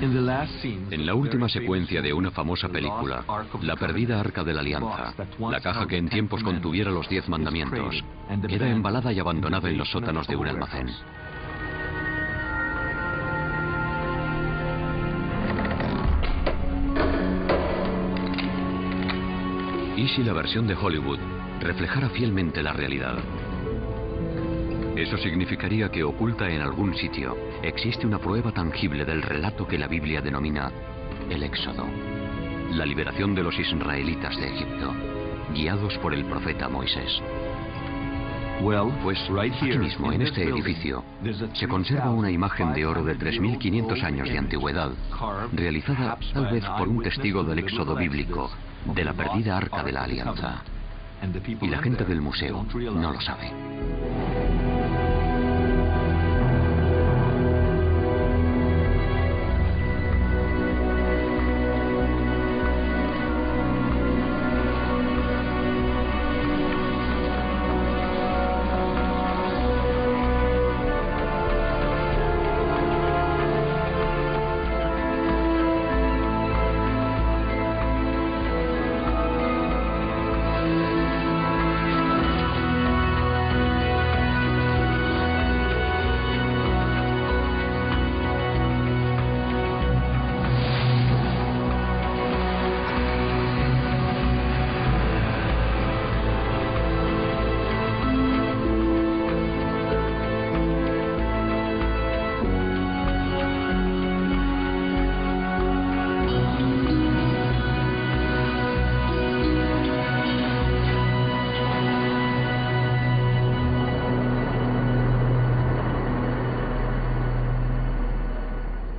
En la última secuencia de una famosa película, La perdida Arca de la Alianza, la caja que en tiempos contuviera los 10 mandamientos, queda embalada y abandonada en los sótanos de un almacén. ¿Y si la versión de Hollywood reflejara fielmente la realidad? Eso significaría que oculta en algún sitio existe una prueba tangible del relato que la Biblia denomina el Éxodo, la liberación de los israelitas de Egipto, guiados por el profeta Moisés. Pues aquí mismo, en este edificio, se conserva una imagen de oro de 3.500 años de antigüedad, realizada tal vez por un testigo del Éxodo bíblico, de la perdida Arca de la Alianza. Y la gente del museo no lo sabe.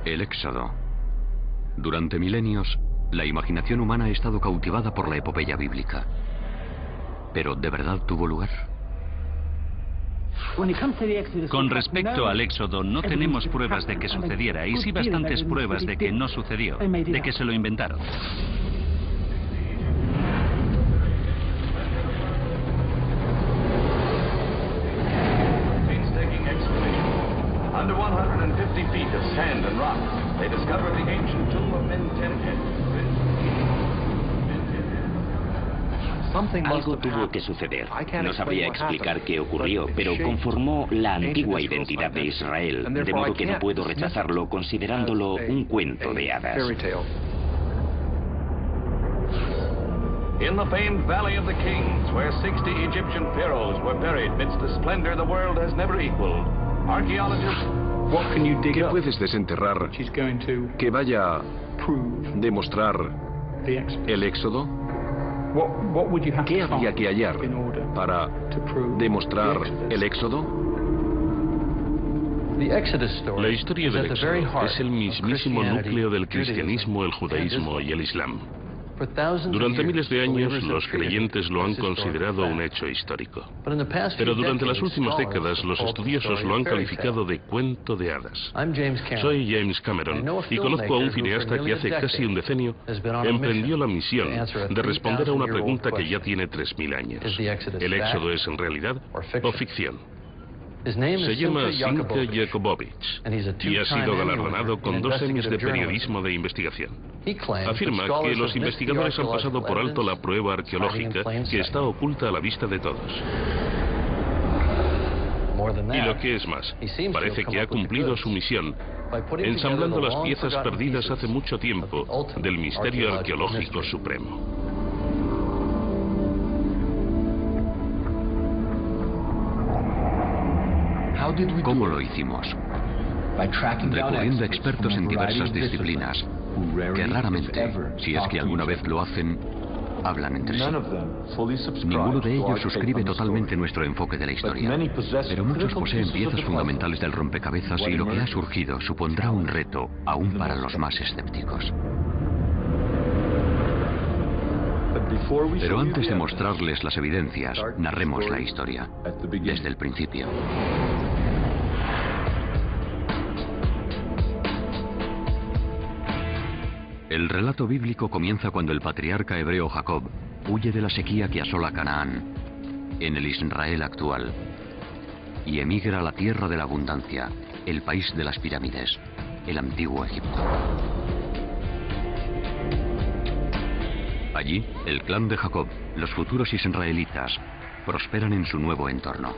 El Éxodo. Durante milenios, la imaginación humana ha estado cautivada por la epopeya bíblica. ¿Pero de verdad tuvo lugar? Con respecto al Éxodo, no tenemos pruebas de que sucediera, y sí bastantes pruebas de que no sucedió, de que se lo inventaron. Under 150 feet of sand and rock, they discovered the ancient tomb of Mentemhet. Algo tuvo que suceder. No sabría explicar qué ocurrió, pero conformó la antigua identidad de Israel, de modo que no puedo rechazarlo considerándolo un cuento de hadas. In the famed Valley of the Kings, where 60 Egyptian pharaohs were buried midst the splendor the world has never equaled, archaeologists... ¿Qué puedes desenterrar que vaya a demostrar el Éxodo? ¿Qué habría que hallar para demostrar el Éxodo? La historia del Éxodo es el mismísimo núcleo del cristianismo, el judaísmo y el islam. Durante miles de años, los creyentes lo han considerado un hecho histórico. Pero durante las últimas décadas, los estudiosos lo han calificado de cuento de hadas. Soy James Cameron y conozco a un cineasta que hace casi un decenio emprendió la misión de responder a una pregunta que ya tiene 3.000 años. ¿El Éxodo es en realidad o ficción? Se llama Sinka Jakobovich y ha sido galardonado con 2 Emmys de periodismo de investigación. Afirma que los investigadores han pasado por alto la prueba arqueológica que está oculta a la vista de todos. Y lo que es más, parece que ha cumplido su misión, ensamblando las piezas perdidas hace mucho tiempo del misterio arqueológico supremo. ¿Cómo lo hicimos? Recurriendo a expertos en diversas disciplinas, que raramente, si es que alguna vez lo hacen, hablan entre sí. Ninguno de ellos suscribe totalmente nuestro enfoque de la historia, pero muchos poseen piezas fundamentales del rompecabezas y lo que ha surgido supondrá un reto aún para los más escépticos. Pero antes de mostrarles las evidencias, narremos la historia, desde el principio. El relato bíblico comienza cuando el patriarca hebreo Jacob huye de la sequía que asola Canaán, en el Israel actual, y emigra a la tierra de la abundancia, el país de las pirámides, el antiguo Egipto. Allí, el clan de Jacob, los futuros israelitas, prosperan en su nuevo entorno.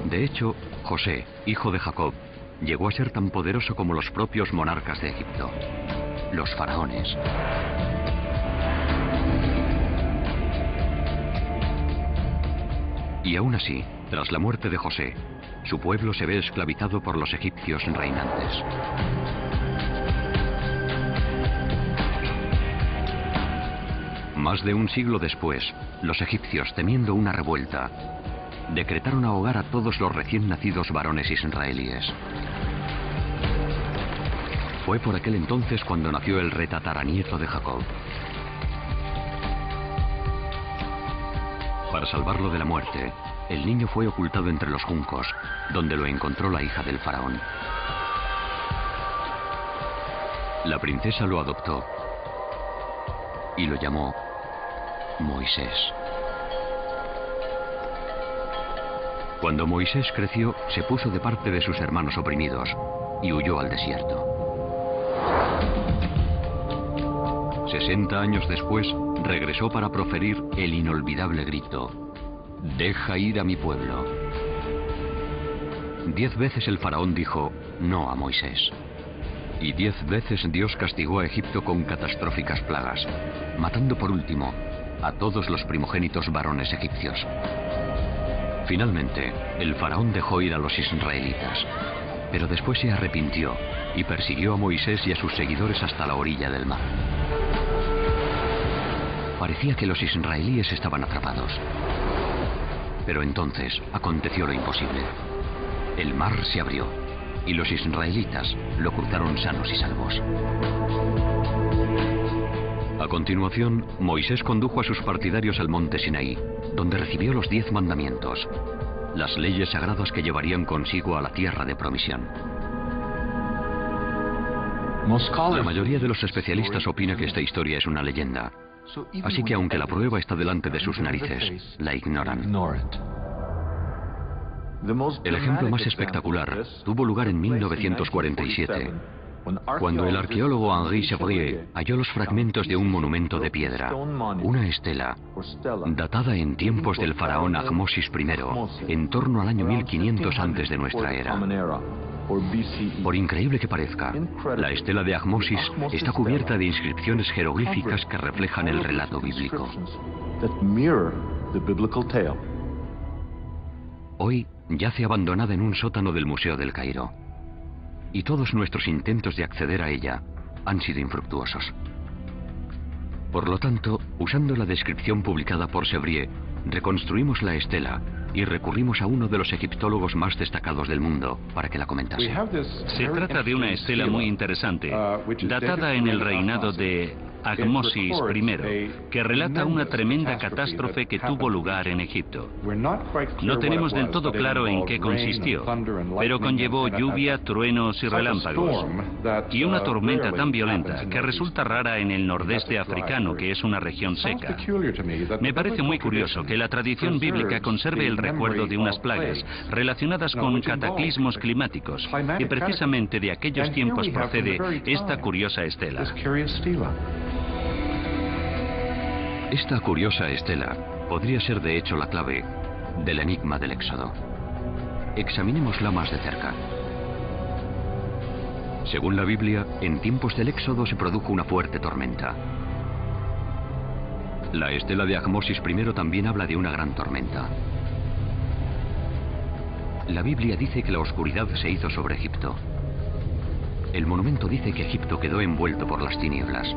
De hecho, José, hijo de Jacob, llegó a ser tan poderoso como los propios monarcas de Egipto, los faraones. Y aún así, tras la muerte de José, su pueblo se ve esclavizado por los egipcios reinantes. Más de un siglo después, los egipcios, temiendo una revuelta, decretaron ahogar a todos los recién nacidos varones israelíes. Fue por aquel entonces cuando nació el retataranieto de Jacob. Para salvarlo de la muerte, el niño fue ocultado entre los juncos, donde lo encontró la hija del faraón. La princesa lo adoptó y lo llamó Moisés. Cuando Moisés creció, se puso de parte de sus hermanos oprimidos y huyó al desierto. 60 años después, regresó para proferir el inolvidable grito: «Deja ir a mi pueblo». 10 veces el faraón dijo no a Moisés. Y 10 veces Dios castigó a Egipto con catastróficas plagas, matando por último a todos los primogénitos varones egipcios. Finalmente, el faraón dejó ir a los israelitas, pero después se arrepintió y persiguió a Moisés y a sus seguidores hasta la orilla del mar. Parecía que los israelíes estaban atrapados. Pero entonces aconteció lo imposible. El mar se abrió y los israelitas lo cruzaron sanos y salvos. A continuación, Moisés condujo a sus partidarios al monte Sinaí, donde recibió los 10 mandamientos, las leyes sagradas que llevarían consigo a la tierra de promisión. La mayoría de los especialistas opina que esta historia es una leyenda, así que aunque la prueba está delante de sus narices, la ignoran. El ejemplo más espectacular tuvo lugar en 1947, cuando el arqueólogo Henri Chevrier halló los fragmentos de un monumento de piedra, una estela, datada en tiempos del faraón Ahmosis I, en torno al año 1500 antes de nuestra era. Por increíble que parezca, la estela de Ahmosis está cubierta de inscripciones jeroglíficas que reflejan el relato bíblico. Hoy yace abandonada en un sótano del Museo del Cairo, y todos nuestros intentos de acceder a ella han sido infructuosos. Por lo tanto, usando la descripción publicada por Chevrier, reconstruimos la estela y recurrimos a uno de los egiptólogos más destacados del mundo para que la comentase. Se trata de una estela muy interesante, datada en el reinado de Ahmosis I, que relata una tremenda catástrofe que tuvo lugar en Egipto. No tenemos del todo claro en qué consistió, pero conllevó lluvia, truenos y relámpagos, y una tormenta tan violenta que resulta rara en el nordeste africano, que es una región seca. Me parece muy curioso que la tradición bíblica conserve el recuerdo de unas plagas relacionadas con cataclismos climáticos, y precisamente de aquellos tiempos procede esta curiosa estela. Esta curiosa estela podría ser de hecho la clave del enigma del Éxodo. Examinémosla más de cerca. Según la Biblia, en tiempos del Éxodo se produjo una fuerte tormenta. La estela de Ahmosis I también habla de una gran tormenta. La Biblia dice que la oscuridad se hizo sobre Egipto. El monumento dice que Egipto quedó envuelto por las tinieblas.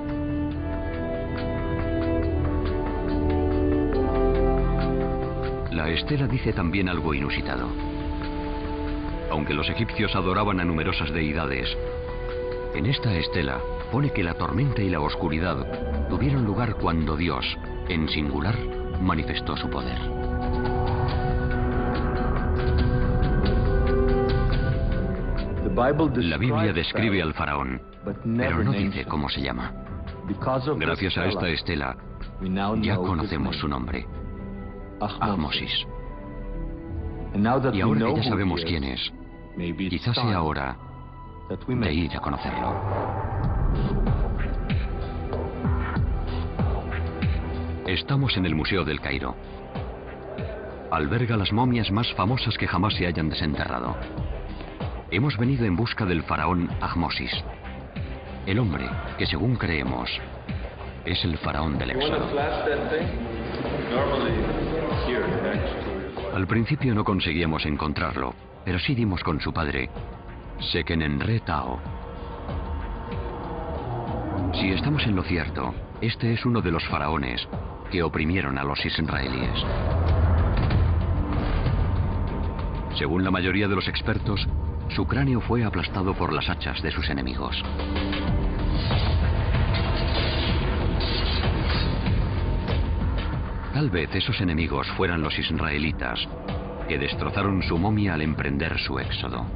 La estela dice también algo inusitado. Aunque los egipcios adoraban a numerosas deidades, en esta estela pone que la tormenta y la oscuridad tuvieron lugar cuando Dios, en singular, manifestó su poder. La Biblia describe al faraón, pero no dice cómo se llama. Gracias a esta estela, ya conocemos su nombre: Ahmosis. Y ahora que ya sabemos quién es, quizás sea hora de ir a conocerlo. Estamos en el Museo del Cairo. Alberga las momias más famosas que jamás se hayan desenterrado. Hemos venido en busca del faraón Ahmosis, el hombre que, según creemos, es el faraón del Éxodo. Al principio no conseguíamos encontrarlo, pero sí dimos con su padre, Sekenenre Tao. Si estamos en lo cierto, este es uno de los faraones que oprimieron a los israelíes. Según la mayoría de los expertos, su cráneo fue aplastado por las hachas de sus enemigos. Tal vez esos enemigos fueran los israelitas, que destrozaron su momia al emprender su éxodo.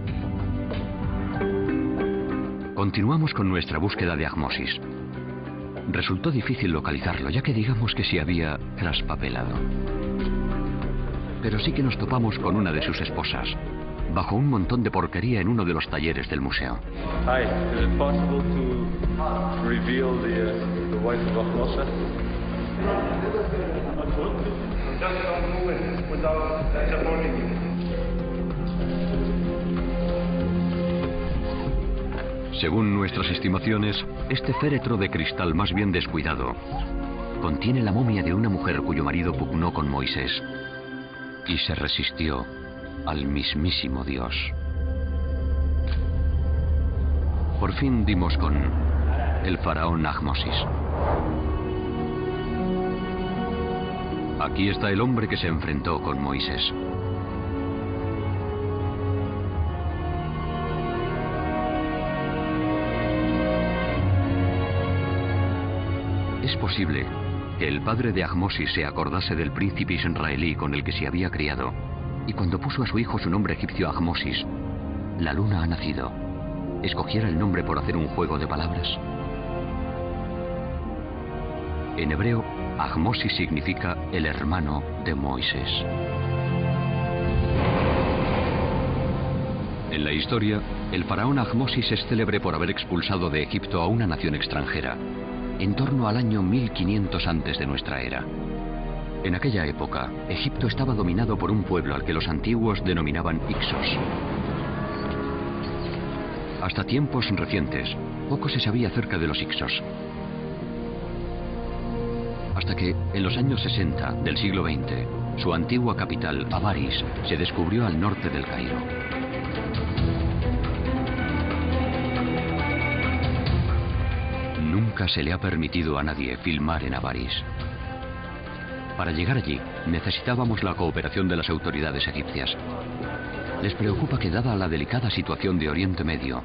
Continuamos con nuestra búsqueda de Ahmosis. Resultó difícil localizarlo, ya que digamos que se había traspapelado. Pero sí que nos topamos con una de sus esposas, bajo un montón de porquería en uno de los talleres del museo. Hi, is it possible to reveal the wife of Ahmosis? Según nuestras estimaciones, este féretro de cristal más bien descuidado contiene la momia de una mujer cuyo marido pugnó con Moisés y se resistió al mismísimo Dios. Por fin dimos con el faraón Ahmosis. Aquí está el hombre que se enfrentó con Moisés. Es posible que el padre de Ahmosis se acordase del príncipe israelí con el que se había criado, y cuando puso a su hijo su nombre egipcio Ahmosis, la luna ha nacido, escogiera el nombre por hacer un juego de palabras. En hebreo, Ahmosis significa el hermano de Moisés. En la historia, el faraón Ahmosis es célebre por haber expulsado de Egipto a una nación extranjera, en torno al año 1500 antes de nuestra era. En aquella época, Egipto estaba dominado por un pueblo al que los antiguos denominaban Ixos. Hasta tiempos recientes, poco se sabía acerca de los Ixos. Hasta que, en los años 60 del siglo XX, su antigua capital, Avaris, se descubrió al norte del Cairo. Nunca se le ha permitido a nadie filmar en Avaris. Para llegar allí, necesitábamos la cooperación de las autoridades egipcias. Les preocupa que, dada la delicada situación de Oriente Medio,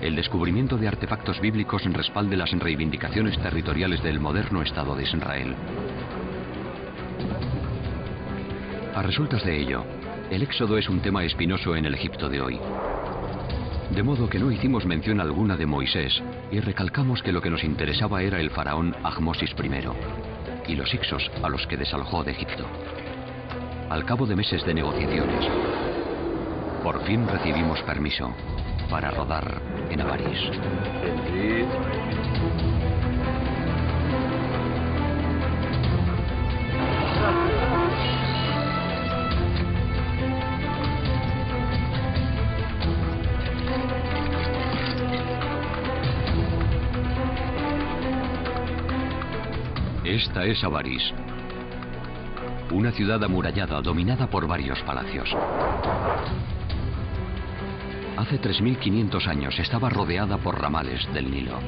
el descubrimiento de artefactos bíblicos respalde las reivindicaciones territoriales del moderno Estado de Israel. A resultas de ello, el éxodo es un tema espinoso en el Egipto de hoy. De modo que no hicimos mención alguna de Moisés y recalcamos que lo que nos interesaba era el faraón Ahmosis I y los Ixos a los que desalojó de Egipto. Al cabo de meses de negociaciones, por fin recibimos permiso para rodar en Avaris. Esta es Avaris, una ciudad amurallada dominada por varios palacios. Hace 3500 años estaba rodeada por ramales del Nilo.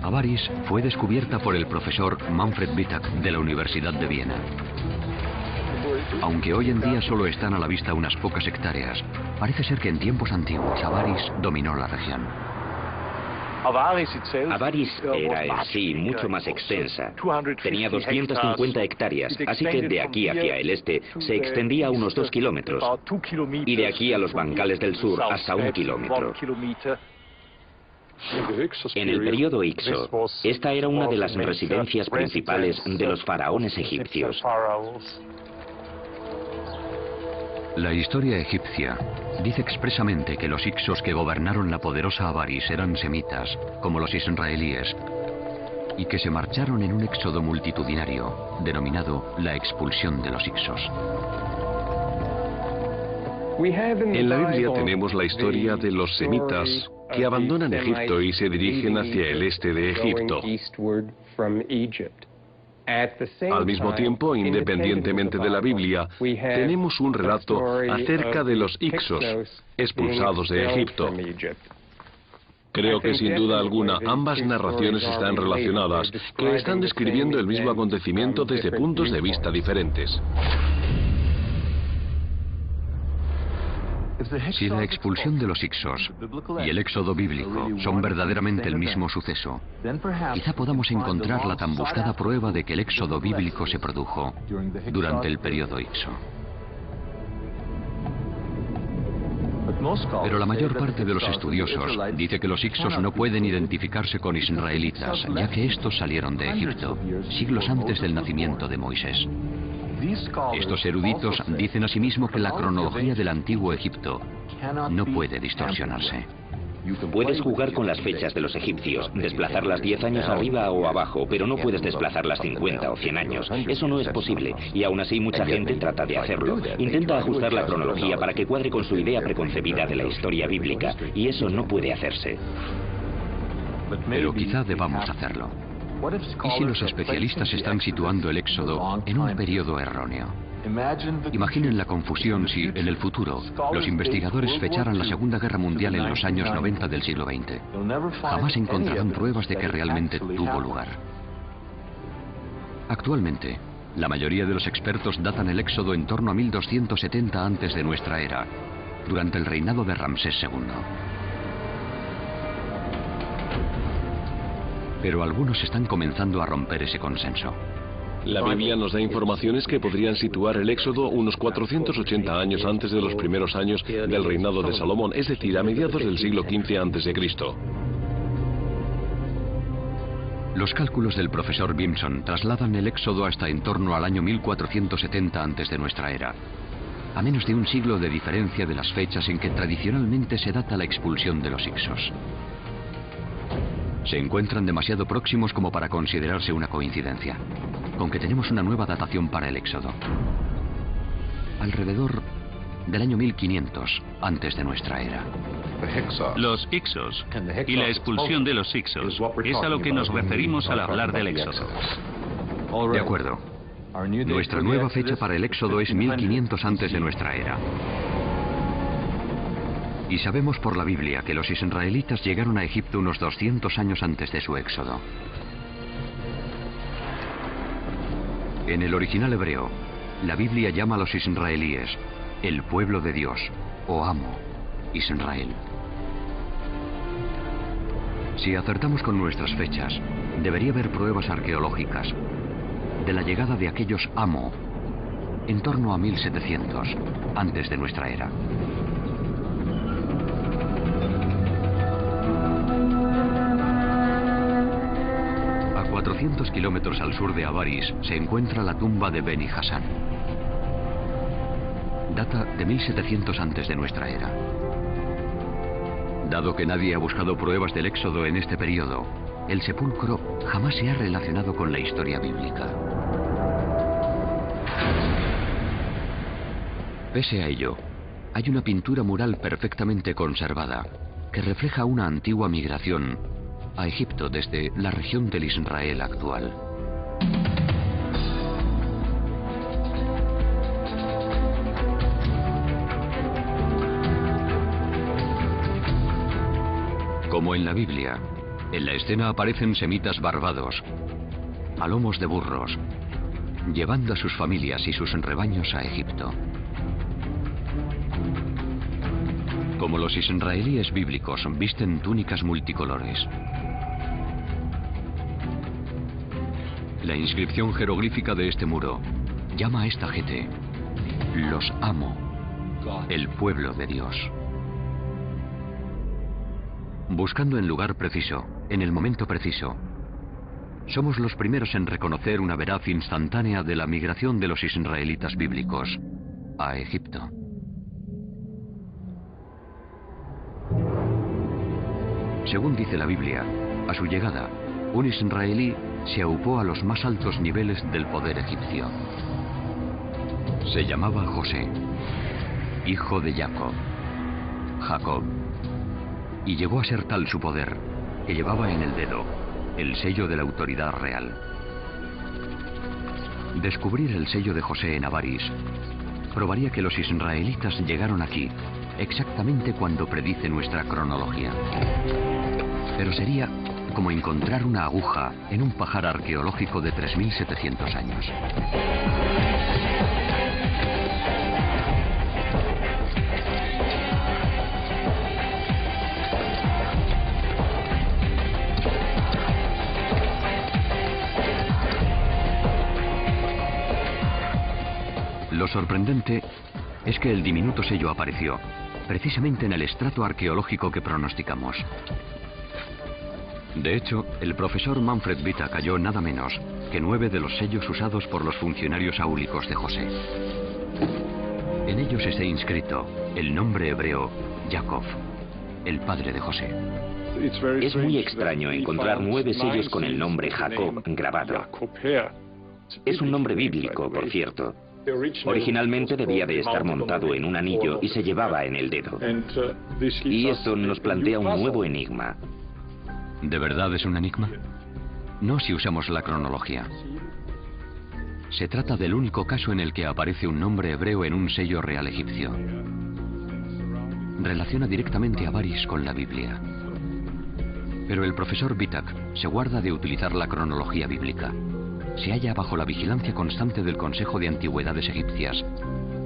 Avaris fue descubierta por el profesor Manfred Wittak de la Universidad de Viena. Aunque hoy en día solo están a la vista unas pocas hectáreas, parece ser que en tiempos antiguos Avaris dominó la región. Avaris era en sí mucho más extensa. Tenía 250 hectáreas, así que de aquí hacia el este se extendía unos 2 kilómetros y de aquí a los bancales del sur hasta 1 kilómetro. En el periodo Ixo, esta era una de las residencias principales de los faraones egipcios. La historia egipcia dice expresamente que los Ixos que gobernaron la poderosa Avaris eran semitas, como los israelíes, y que se marcharon en un éxodo multitudinario, denominado la expulsión de los Hicsos. En la Biblia tenemos la historia de los semitas que abandonan Egipto y se dirigen hacia el este de Egipto. Al mismo tiempo, independientemente de la Biblia, tenemos un relato acerca de los Hicsos, expulsados de Egipto. Creo que sin duda alguna ambas narraciones están relacionadas, que están describiendo el mismo acontecimiento desde puntos de vista diferentes. Si la expulsión de los Hicsos y el éxodo bíblico son verdaderamente el mismo suceso, quizá podamos encontrar la tan buscada prueba de que el éxodo bíblico se produjo durante el periodo Hicso. Pero la mayor parte de los estudiosos dice que los Hicsos no pueden identificarse con israelitas, ya que estos salieron de Egipto, siglos antes del nacimiento de Moisés. Estos eruditos dicen asimismo que la cronología del antiguo Egipto no puede distorsionarse. Puedes jugar con las fechas de los egipcios, desplazarlas 10 años arriba o abajo, pero no puedes desplazarlas 50 o 100 años. Eso no es posible, y aún así mucha gente trata de hacerlo. Intenta ajustar la cronología para que cuadre con su idea preconcebida de la historia bíblica, y eso no puede hacerse. Pero quizá debamos hacerlo. ¿Y si los especialistas están situando el éxodo en un periodo erróneo? Imaginen la confusión si, en el futuro, los investigadores fecharan la Segunda Guerra Mundial en los años 90 del siglo XX. Jamás encontrarán pruebas de que realmente tuvo lugar. Actualmente, la mayoría de los expertos datan el éxodo en torno a 1270 antes de nuestra era, durante el reinado de Ramsés II. Pero algunos están comenzando a romper ese consenso. La Biblia nos da informaciones que podrían situar el éxodo unos 480 años antes de los primeros años del reinado de Salomón, es decir, a mediados del siglo XV a.C. Los cálculos del profesor Bimson trasladan el éxodo hasta en torno al año 1470 antes de nuestra era, a menos de un siglo de diferencia de las fechas en que tradicionalmente se data la expulsión de los Hicsos. Se encuentran demasiado próximos como para considerarse una coincidencia, aunque tenemos una nueva datación para el éxodo. Alrededor del año 1500 antes de nuestra era. Los Hicsos y la expulsión de los Hicsos es a lo que nos referimos al hablar del éxodo. De acuerdo. Nuestra nueva fecha para el éxodo es 1500 antes de nuestra era. Y sabemos por la Biblia que los israelitas llegaron a Egipto unos 200 años antes de su éxodo. En el original hebreo, la Biblia llama a los israelíes el pueblo de Dios, o amo, Israel. Si acertamos con nuestras fechas, debería haber pruebas arqueológicas de la llegada de aquellos amo en torno a 1700 antes de nuestra era. A 400 kilómetros al sur de Avaris se encuentra la tumba de Beni Hasan. Data de 1700 antes de nuestra era. Dado que nadie ha buscado pruebas del éxodo en este periodo, el sepulcro jamás se ha relacionado con la historia bíblica. Pese a ello, hay una pintura mural perfectamente conservada que refleja una antigua migración a Egipto desde la región del Israel actual. Como en la Biblia, en la escena aparecen semitas barbados, a lomos de burros, llevando a sus familias y sus rebaños a Egipto. Como los israelíes bíblicos visten túnicas multicolores. La inscripción jeroglífica de este muro llama a esta gente los amo, el pueblo de Dios. Buscando el lugar preciso, en el momento preciso, somos los primeros en reconocer una veraz instantánea de la migración de los israelitas bíblicos a Egipto. Según dice la Biblia, a su llegada, un israelí se aupó a los más altos niveles del poder egipcio. Se llamaba José, hijo de Jacob, y llegó a ser tal su poder que llevaba en el dedo el sello de la autoridad real. Descubrir el sello de José en Avaris probaría que los israelitas llegaron aquí exactamente cuando predice nuestra cronología. Pero sería como encontrar una aguja en un pajar arqueológico de 3.700 años. Lo sorprendente es que el diminuto sello apareció precisamente en el estrato arqueológico que pronosticamos. De hecho, el profesor Manfred Vitak halló nada menos que 9 de los sellos usados por los funcionarios áulicos de José. En ellos está inscrito el nombre hebreo Jacob, el padre de José. Es muy extraño encontrar 9 sellos con el nombre Jacob grabado. Es un nombre bíblico, por cierto. Originalmente debía de estar montado en un anillo y se llevaba en el dedo. Y esto nos plantea un nuevo enigma. ¿De verdad es un enigma? No si usamos la cronología. Se trata del único caso en el que aparece un nombre hebreo en un sello real egipcio. Relaciona directamente a Avaris con la Biblia. Pero el profesor Vitak se guarda de utilizar la cronología bíblica. Se halla bajo la vigilancia constante del Consejo de Antigüedades Egipcias,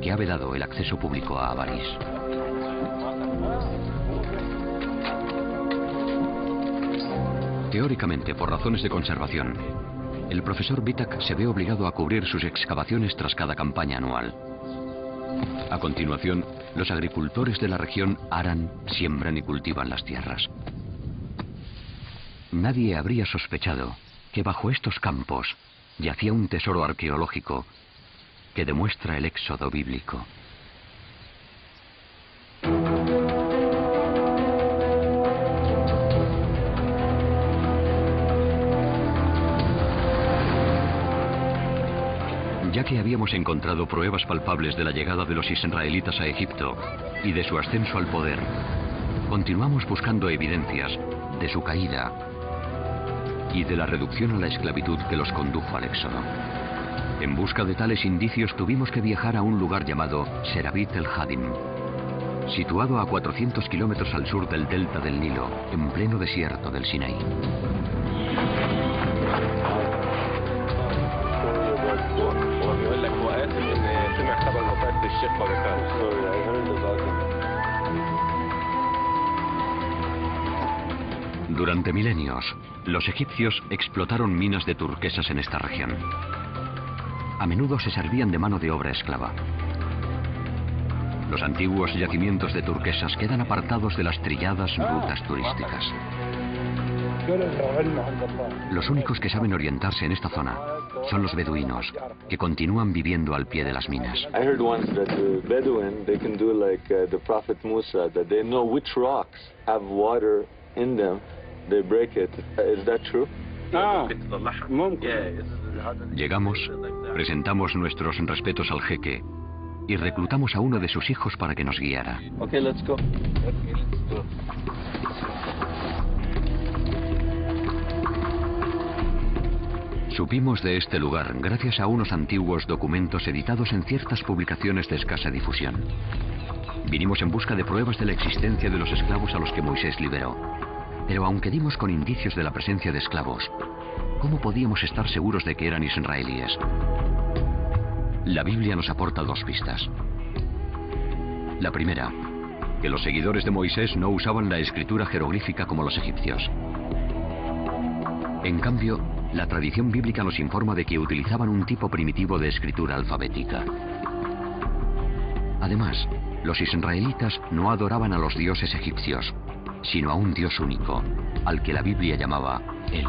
que ha vedado el acceso público a Avaris. Teóricamente, por razones de conservación, el profesor Vitak se ve obligado a cubrir sus excavaciones tras cada campaña anual. A continuación, los agricultores de la región aran, siembran y cultivan las tierras. Nadie habría sospechado que bajo estos campos yacía un tesoro arqueológico que demuestra el éxodo bíblico. Ya que habíamos encontrado pruebas palpables de la llegada de los israelitas a Egipto y de su ascenso al poder, continuamos buscando evidencias de su caída y de la reducción a la esclavitud que los condujo al éxodo. En busca de tales indicios tuvimos que viajar a un lugar llamado Serabit el Hadim, situado a 400 kilómetros al sur del delta del Nilo, en pleno desierto del Sinaí. Durante milenios, los egipcios explotaron minas de turquesas en esta región. A menudo se servían de mano de obra esclava. Los antiguos yacimientos de turquesas quedan apartados de las trilladas rutas turísticas. Los únicos que saben orientarse en esta zona son los beduinos, que continúan viviendo al pie de las minas. I heard once that the Bedouin, they can do like the Prophet Musa, that they know which rocks have water in them. They break it. Is that true? Llegamos, presentamos nuestros respetos al jeque y reclutamos a uno de sus hijos para que nos guiara. Okay, let's go. Supimos de este lugar gracias a unos antiguos documentos editados en ciertas publicaciones de escasa difusión. Vinimos en busca de pruebas de la existencia de los esclavos a los que Moisés liberó. Pero aunque dimos con indicios de la presencia de esclavos, ¿cómo podíamos estar seguros de que eran israelíes? La Biblia nos aporta 2 pistas. La primera, que los seguidores de Moisés no usaban la escritura jeroglífica como los egipcios. En cambio, la tradición bíblica nos informa de que utilizaban un tipo primitivo de escritura alfabética. Además, los israelitas no adoraban a los dioses egipcios, sino a un Dios único, al que la Biblia llamaba El.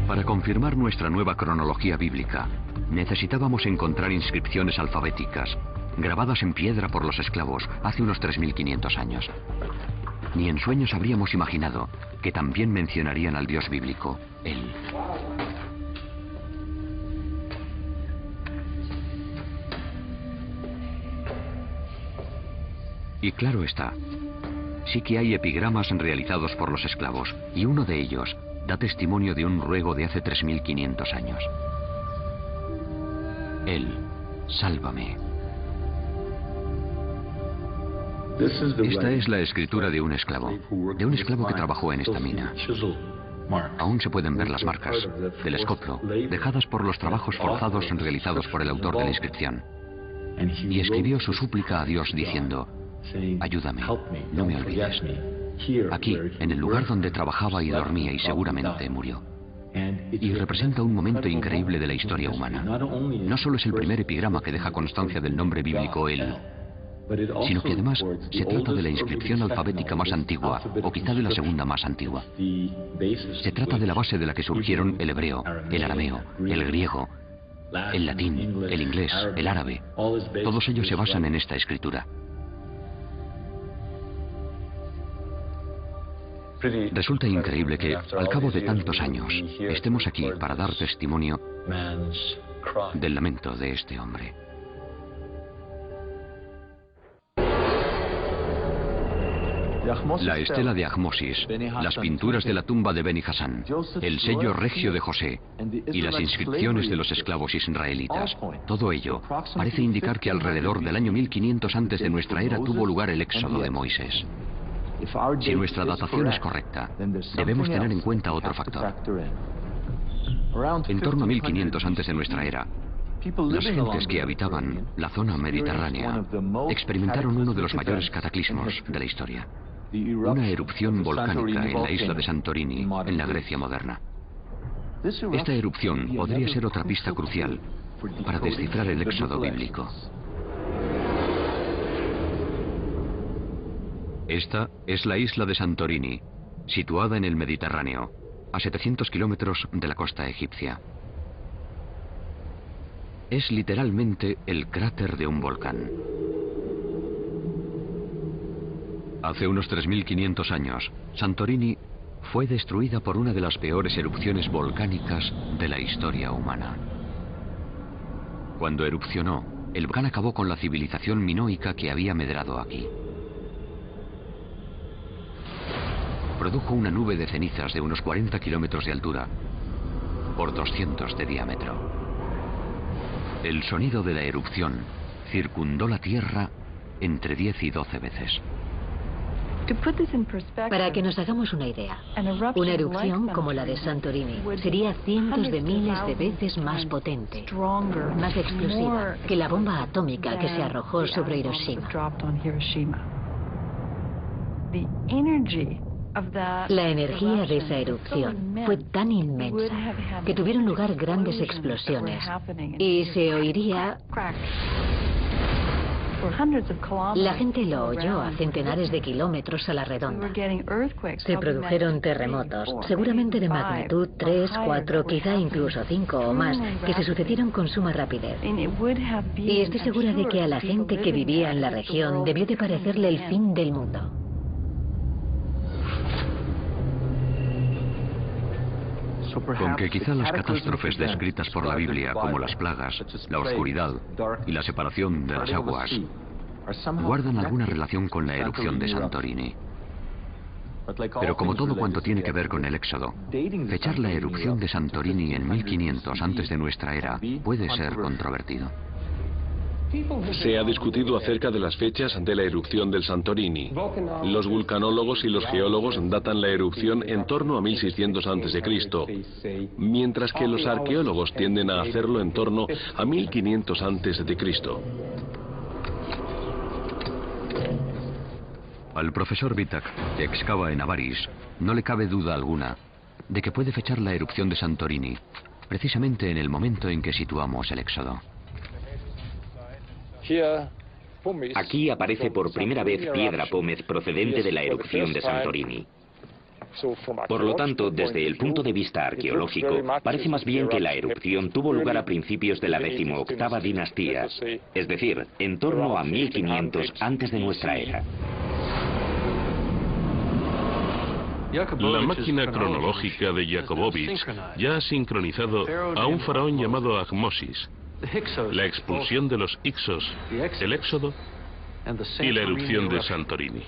Para confirmar nuestra nueva cronología bíblica, Necesitábamos encontrar inscripciones alfabéticas, grabadas en piedra por los esclavos hace unos 3.500 años. Ni en sueños habríamos imaginado que también mencionarían al Dios bíblico, Él. Y claro está, sí que hay epigramas realizados por los esclavos, y uno de ellos da testimonio de un ruego de hace 3.500 años. Él, sálvame. Esta es la escritura de un esclavo que trabajó en esta mina. Aún se pueden ver las marcas del escoplo, dejadas por los trabajos forzados realizados por el autor de la inscripción. Y escribió su súplica a Dios diciendo: ayúdame, no me olvides. Aquí, en el lugar donde trabajaba y dormía y seguramente murió. Y representa un momento increíble de la historia humana. No solo es el primer epigrama que deja constancia del nombre bíblico Él, sino que además se trata de la inscripción alfabética más antigua, o quizá de la segunda más antigua. Se trata de la base de la que surgieron el hebreo, el arameo, el griego, el latín, el inglés, el árabe. Todos ellos se basan en esta escritura. Resulta increíble que, al cabo de tantos años, estemos aquí para dar testimonio del lamento de este hombre. La estela de Ahmosis, las pinturas de la tumba de Beni Hasan, el sello regio de José y las inscripciones de los esclavos israelitas, todo ello parece indicar que alrededor del año 1500 antes de nuestra era tuvo lugar el éxodo de Moisés. Si nuestra datación es correcta, debemos tener en cuenta otro factor. En torno a 1500 antes de nuestra era, las gentes que habitaban la zona mediterránea experimentaron uno de los mayores cataclismos de la historia. Una erupción volcánica en la isla de Santorini, en la Grecia moderna. Esta erupción podría ser otra pista crucial para descifrar el éxodo bíblico. Esta es la isla de Santorini, situada en el Mediterráneo, a 700 kilómetros de la costa egipcia. Es literalmente el cráter de un volcán. Hace unos 3.500 años, Santorini fue destruida por una de las peores erupciones volcánicas de la historia humana. Cuando erupcionó, el volcán acabó con la civilización minoica que había medrado aquí. Produjo una nube de cenizas de unos 40 kilómetros de altura por 200 de diámetro. El sonido de la erupción circundó la Tierra entre 10 y 12 veces. Para que nos hagamos una idea, una erupción como la de Santorini sería cientos de miles de veces más potente, más explosiva que la bomba atómica que se arrojó sobre Hiroshima. La energía de esa erupción fue tan inmensa que tuvieron lugar grandes explosiones y se oiría... La gente lo oyó a centenares de kilómetros a la redonda. Se produjeron terremotos, seguramente de magnitud 3, 4, quizá incluso 5 o más, que se sucedieron con suma rapidez. Y estoy segura de que a la gente que vivía en la región debió de parecerle el fin del mundo. Con que quizá las catástrofes descritas por la Biblia, como las plagas, la oscuridad y la separación de las aguas, guardan alguna relación con la erupción de Santorini. Pero como todo cuanto tiene que ver con el éxodo, fechar la erupción de Santorini en 1500 antes de nuestra era puede ser controvertido. Se ha discutido acerca de las fechas de la erupción del Santorini. Los vulcanólogos y los geólogos datan la erupción en torno a 1600 a.C., mientras que los arqueólogos tienden a hacerlo en torno a 1500 a.C. Al profesor Vitak, que excava en Avaris, no le cabe duda alguna de que puede fechar la erupción de Santorini precisamente en el momento en que situamos el éxodo. Aquí aparece por primera vez piedra pómez procedente de la erupción de Santorini. Por lo tanto, desde el punto de vista arqueológico, parece más bien que la erupción tuvo lugar a principios de la 18ª dinastía, es decir, en torno a 1500 antes de nuestra era. La máquina cronológica de Jakobovich ya ha sincronizado a un faraón llamado Ahmosis, la expulsión de los Ixos, el éxodo y la erupción de Santorini.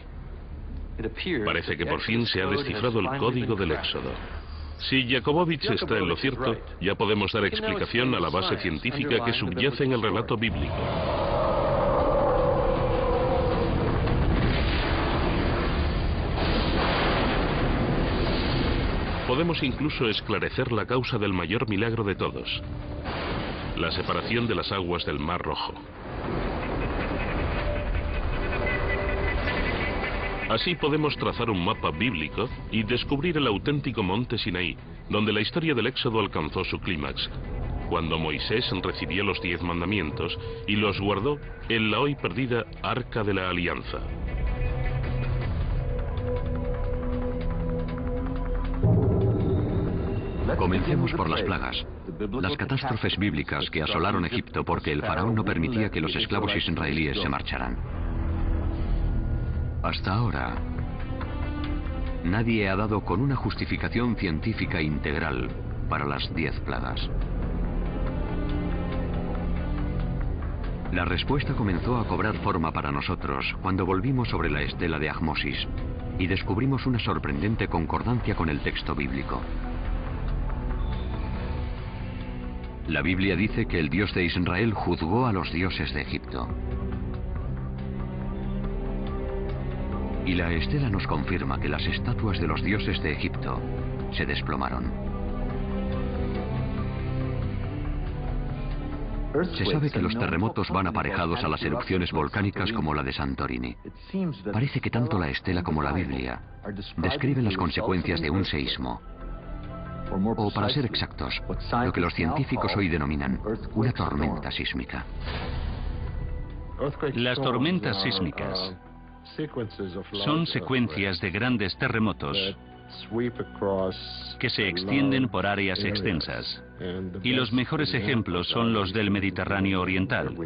Parece que por fin se ha descifrado el código del éxodo. Si Jakobovich está en lo cierto, ya podemos dar explicación a la base científica que subyace en el relato bíblico. Podemos incluso esclarecer la causa del mayor milagro de todos, la separación de las aguas del Mar Rojo. Así podemos trazar un mapa bíblico y descubrir el auténtico monte Sinaí, donde la historia del Éxodo alcanzó su clímax, cuando Moisés recibió los 10 mandamientos y los guardó en la hoy perdida Arca de la Alianza. Comencemos por las plagas, las catástrofes bíblicas que asolaron Egipto porque el faraón no permitía que los esclavos israelíes se marcharan. Hasta ahora, nadie ha dado con una justificación científica integral para las 10 plagas. La respuesta comenzó a cobrar forma para nosotros cuando volvimos sobre la estela de Ahmosis y descubrimos una sorprendente concordancia con el texto bíblico. La Biblia dice que el Dios de Israel juzgó a los dioses de Egipto. Y la estela nos confirma que las estatuas de los dioses de Egipto se desplomaron. Se sabe que los terremotos van aparejados a las erupciones volcánicas como la de Santorini. Parece que tanto la estela como la Biblia describen las consecuencias de un seísmo. O, para ser exactos, lo que los científicos hoy denominan una tormenta sísmica. Las tormentas sísmicas son secuencias de grandes terremotos que se extienden por áreas extensas. Y los mejores ejemplos son los del Mediterráneo Oriental,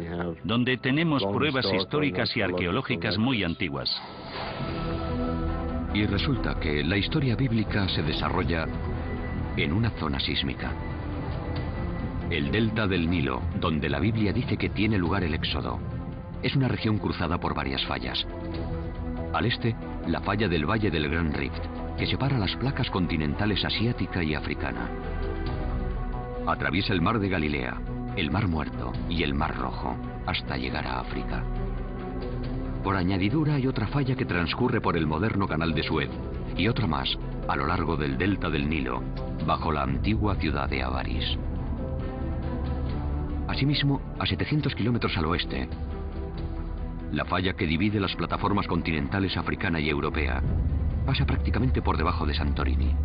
donde tenemos pruebas históricas y arqueológicas muy antiguas. Y resulta que la historia bíblica se desarrolla en una zona sísmica. El delta del Nilo, donde la Biblia dice que tiene lugar el Éxodo, es una región cruzada por varias fallas. Al este, la falla del Valle del Gran Rift, que separa las placas continentales asiática y africana. Atraviesa el Mar de Galilea, el Mar Muerto y el Mar Rojo, hasta llegar a África. Por añadidura hay otra falla que transcurre por el moderno Canal de Suez, y otra más a lo largo del delta del Nilo, bajo la antigua ciudad de Avaris. Asimismo, a 700 kilómetros al oeste, la falla que divide las plataformas continentales africana y europea pasa prácticamente por debajo de Santorini.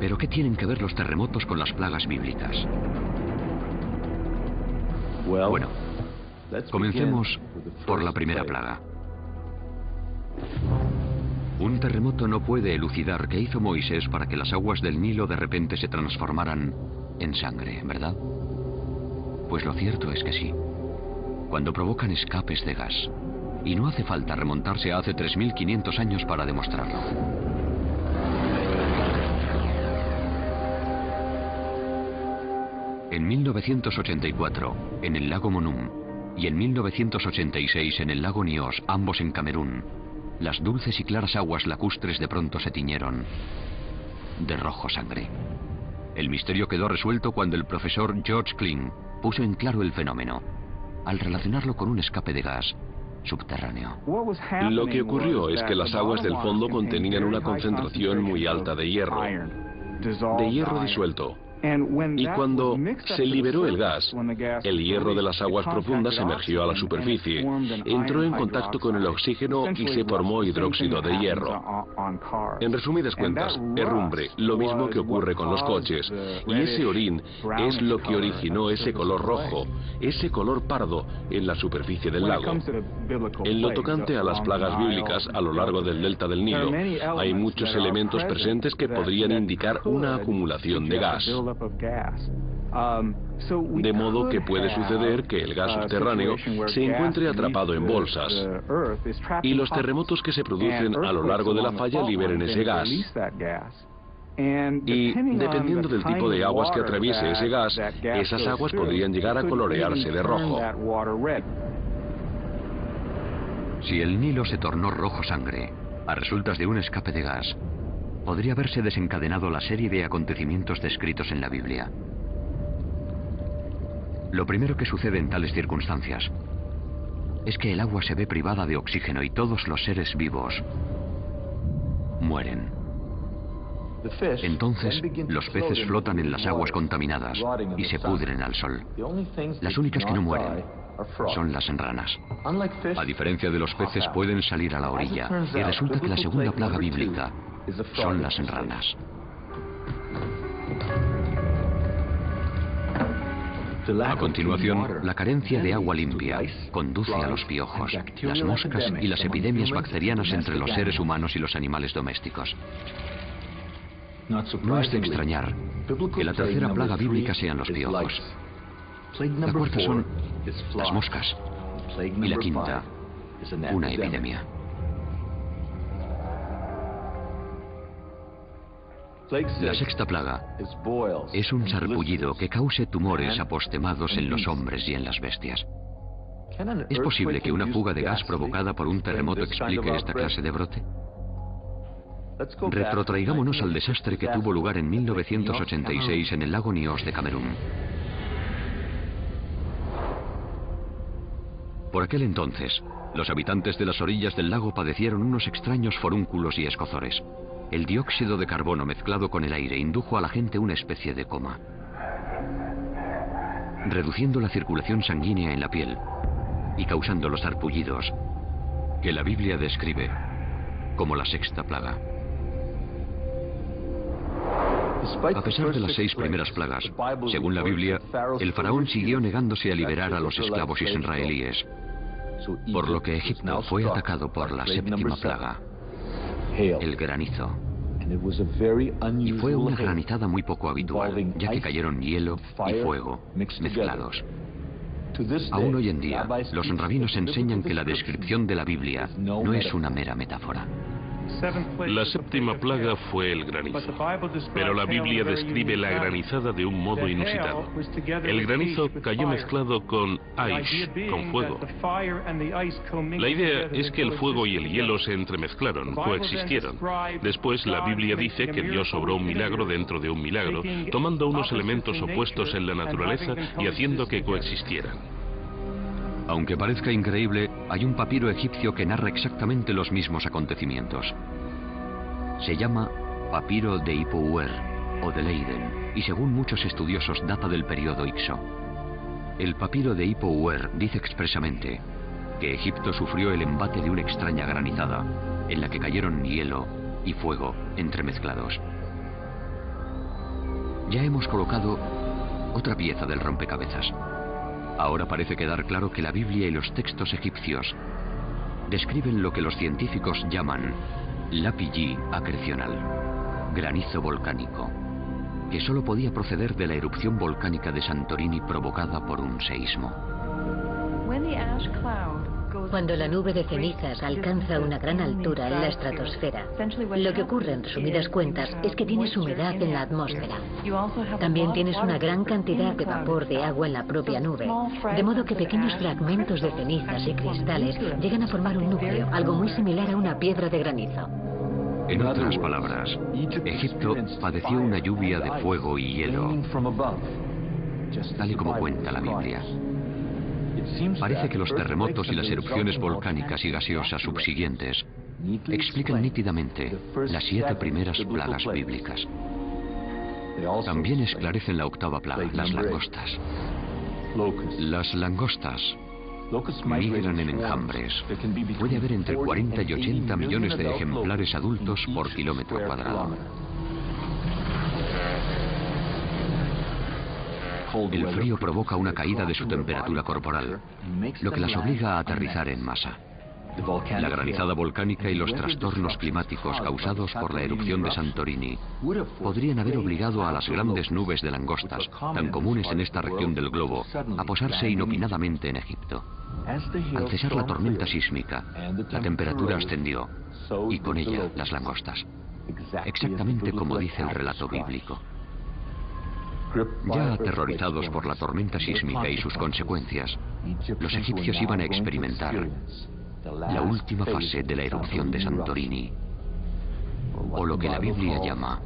¿Pero qué tienen que ver los terremotos con las plagas bíblicas? Bueno, comencemos por la primera plaga. Un terremoto no puede elucidar qué hizo Moisés para que las aguas del Nilo de repente se transformaran en sangre, ¿verdad? Pues lo cierto es que sí. Cuando provocan escapes de gas. Y no hace falta remontarse a hace 3.500 años para demostrarlo. En 1984, en el lago Monum, y en 1986 en el lago Nyos, ambos en Camerún, las dulces y claras aguas lacustres de pronto se tiñeron de rojo sangre. El misterio quedó resuelto cuando el profesor George Kling puso en claro el fenómeno, al relacionarlo con un escape de gas subterráneo. Lo que ocurrió es que las aguas del fondo contenían una concentración muy alta de hierro disuelto, Y cuando se liberó el gas, el hierro de las aguas profundas emergió a la superficie, entró en contacto con el oxígeno y se formó hidróxido de hierro. En resumidas cuentas, herrumbre, lo mismo que ocurre con los coches, y ese orín es lo que originó ese color rojo, ese color pardo en la superficie del lago. En lo tocante a las plagas bíblicas a lo largo del delta del Nilo, hay muchos elementos presentes que podrían indicar una acumulación de gas. De modo que puede suceder que el gas subterráneo se encuentre atrapado en bolsas y los terremotos que se producen a lo largo de la falla liberen ese gas. Y dependiendo del tipo de aguas que atraviese ese gas, esas aguas podrían llegar a colorearse de rojo. Si el Nilo se tornó rojo sangre a resultas de un escape de gas, podría haberse desencadenado la serie de acontecimientos descritos en la Biblia. Lo primero que sucede en tales circunstancias es que el agua se ve privada de oxígeno y todos los seres vivos mueren. Entonces, los peces flotan en las aguas contaminadas y se pudren al sol. Las únicas que no mueren son las ranas. A diferencia de los peces, pueden salir a la orilla, y resulta que la segunda plaga bíblica son las ranas. A continuación, la carencia de agua limpia conduce a los piojos, las moscas y las epidemias bacterianas entre los seres humanos y los animales domésticos. No es de extrañar que la tercera plaga bíblica sean los piojos. La cuarta son las moscas. Y la quinta, una epidemia. La sexta plaga es un sarpullido que cause tumores apostemados en los hombres y en las bestias. ¿Es posible que una fuga de gas provocada por un terremoto explique esta clase de brote? Retrotraigámonos al desastre que tuvo lugar en 1986 en el lago Nyos de Camerún. Por aquel entonces, los habitantes de las orillas del lago padecieron unos extraños forúnculos y escozores. El dióxido de carbono mezclado con el aire indujo a la gente una especie de coma, reduciendo la circulación sanguínea en la piel y causando los sarpullidos que la Biblia describe como la sexta plaga. A pesar de las 6 primeras plagas, según la Biblia, el faraón siguió negándose a liberar a los esclavos israelíes, por lo que Egipto fue atacado por la séptima plaga, el granizo. Y fue una granizada muy poco habitual, ya que cayeron hielo y fuego mezclados. Aún hoy en día, los rabinos enseñan que la descripción de la Biblia no es una mera metáfora. La séptima plaga fue el granizo, pero la Biblia describe la granizada de un modo inusitado. El granizo cayó mezclado con ice, con fuego. La idea es que el fuego y el hielo se entremezclaron, coexistieron. Después la Biblia dice que Dios obró un milagro dentro de un milagro, tomando unos elementos opuestos en la naturaleza y haciendo que coexistieran. Aunque parezca increíble, hay un papiro egipcio que narra exactamente los mismos acontecimientos. Se llama Papiro de Hippo-Uer o de Leiden, y según muchos estudiosos data del periodo Ixo. El papiro de Hippo-Uer dice expresamente que Egipto sufrió el embate de una extraña granizada, en la que cayeron hielo y fuego entremezclados. Ya hemos colocado otra pieza del rompecabezas. Ahora parece quedar claro que la Biblia y los textos egipcios describen lo que los científicos llaman lapilli acrecional, granizo volcánico, que solo podía proceder de la erupción volcánica de Santorini provocada por un seísmo. Cuando la nube de cenizas alcanza una gran altura en la estratosfera, lo que ocurre en resumidas cuentas es que tienes humedad en la atmósfera. También tienes una gran cantidad de vapor de agua en la propia nube, de modo que pequeños fragmentos de cenizas y cristales llegan a formar un núcleo, algo muy similar a una piedra de granizo. En otras palabras, Egipto padeció una lluvia de fuego y hielo, tal y como cuenta la Biblia. Parece que los terremotos y las erupciones volcánicas y gaseosas subsiguientes explican nítidamente las 7 primeras plagas bíblicas. También esclarecen la octava plaga, las langostas. Las langostas migran en enjambres. Puede haber entre 40 y 80 millones de ejemplares adultos por kilómetro cuadrado. El frío provoca una caída de su temperatura corporal, lo que las obliga a aterrizar en masa. La granizada volcánica y los trastornos climáticos causados por la erupción de Santorini podrían haber obligado a las grandes nubes de langostas, tan comunes en esta región del globo, a posarse inopinadamente en Egipto. Al cesar la tormenta sísmica, la temperatura ascendió, y con ella las langostas. Exactamente como dice el relato bíblico. Ya aterrorizados por la tormenta sísmica y sus consecuencias, los egipcios iban a experimentar la última fase de la erupción de Santorini, o lo que la Biblia llama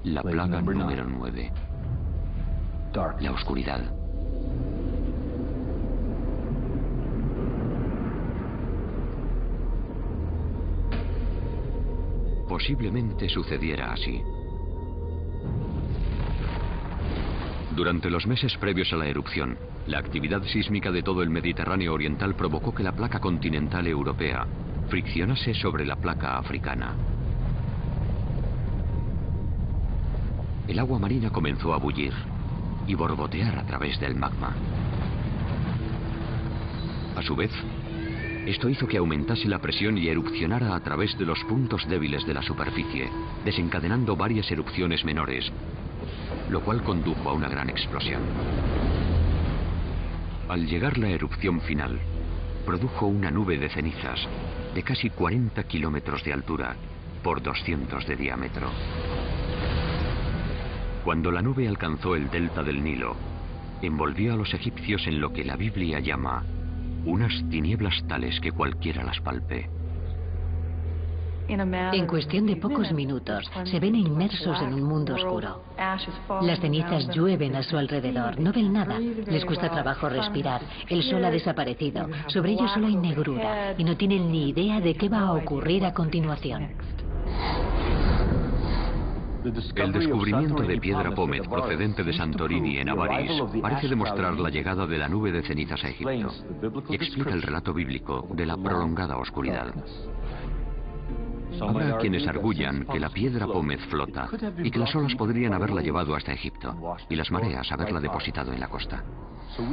la plaga número 9, la oscuridad. Posiblemente sucediera así. Durante los meses previos a la erupción, la actividad sísmica de todo el Mediterráneo oriental provocó que la placa continental europea friccionase sobre la placa africana. El agua marina comenzó a bullir y borbotear a través del magma. A su vez, esto hizo que aumentase la presión y erupcionara a través de los puntos débiles de la superficie, desencadenando varias erupciones menores, lo cual condujo a una gran explosión. Al llegar la erupción final, produjo una nube de cenizas de casi 40 kilómetros de altura por 200 de diámetro. Cuando la nube alcanzó el delta del Nilo, envolvió a los egipcios en lo que la Biblia llama unas tinieblas tales que cualquiera las palpe. En cuestión de pocos minutos, se ven inmersos en un mundo oscuro. Las cenizas llueven a su alrededor, no ven nada, les cuesta trabajo respirar, el sol ha desaparecido, sobre ellos solo hay negrura y no tienen ni idea de qué va a ocurrir a continuación. El descubrimiento de piedra pómez procedente de Santorini en Avaris parece demostrar la llegada de la nube de cenizas a Egipto y explica el relato bíblico de la prolongada oscuridad. Habrá quienes arguyan que la piedra pómez flota y que las olas podrían haberla llevado hasta Egipto y las mareas haberla depositado en la costa.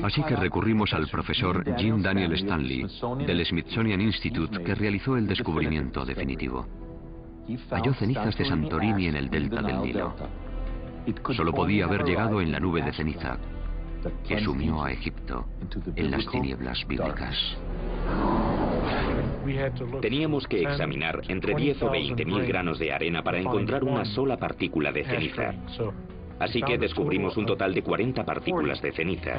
Así que recurrimos al profesor Jim Daniel Stanley del Smithsonian Institute, que realizó el descubrimiento definitivo. Halló cenizas de Santorini en el delta del Nilo. Solo podía haber llegado en la nube de ceniza que sumió a Egipto en las tinieblas bíblicas. Teníamos que examinar entre 10 o 20 mil granos de arena para encontrar una sola partícula de ceniza. Así que descubrimos un total de 40 partículas de ceniza.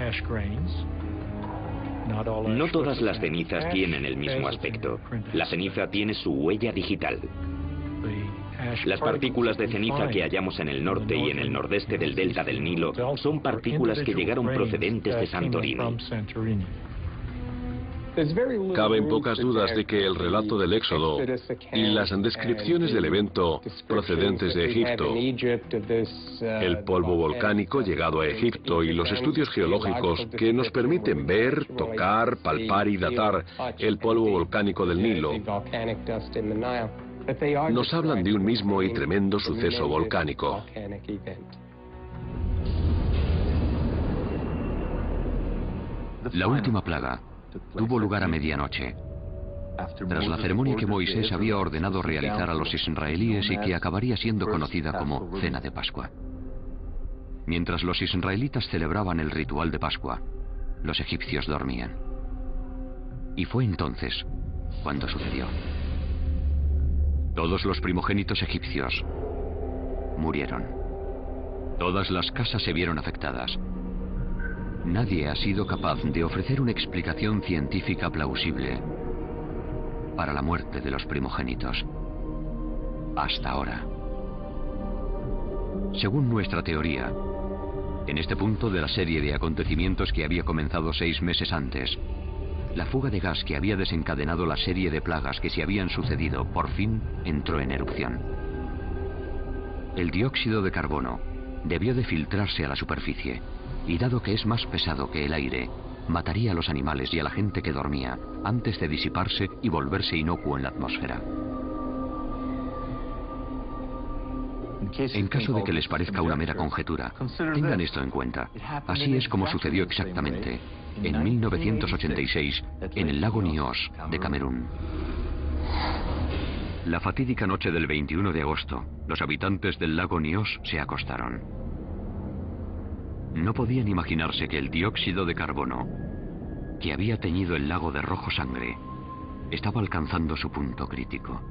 No todas las cenizas tienen el mismo aspecto. La ceniza tiene su huella digital. Las partículas de ceniza que hallamos en el norte y en el nordeste del delta del Nilo son partículas que llegaron procedentes de Santorini. Caben pocas dudas de que el relato del Éxodo y las descripciones del evento procedentes de Egipto, el polvo volcánico llegado a Egipto y los estudios geológicos que nos permiten ver, tocar, palpar y datar el polvo volcánico del Nilo, nos hablan de un mismo y tremendo suceso volcánico. La última plaga tuvo lugar a medianoche, tras la ceremonia que Moisés había ordenado realizar a los israelíes y que acabaría siendo conocida como Cena de Pascua. Mientras los israelitas celebraban el ritual de Pascua, los egipcios dormían. Y fue entonces cuando sucedió. Todos los primogénitos egipcios murieron. Todas las casas se vieron afectadas. Nadie ha sido capaz de ofrecer una explicación científica plausible para la muerte de los primogénitos. Hasta ahora. Según nuestra teoría, en este punto de la serie de acontecimientos que había comenzado 6 meses antes, la fuga de gas que había desencadenado la serie de plagas que se habían sucedido por fin entró en erupción. El dióxido de carbono debió de filtrarse a la superficie, y dado que es más pesado que el aire, mataría a los animales y a la gente que dormía antes de disiparse y volverse inocuo en la atmósfera. En caso de que les parezca una mera conjetura, tengan esto en cuenta. Así es como sucedió exactamente en 1986 en el lago Nyos de Camerún. La fatídica noche del 21 de agosto, los habitantes del lago Nyos se acostaron. No podían imaginarse que el dióxido de carbono, que había teñido el lago de rojo sangre, estaba alcanzando su punto crítico.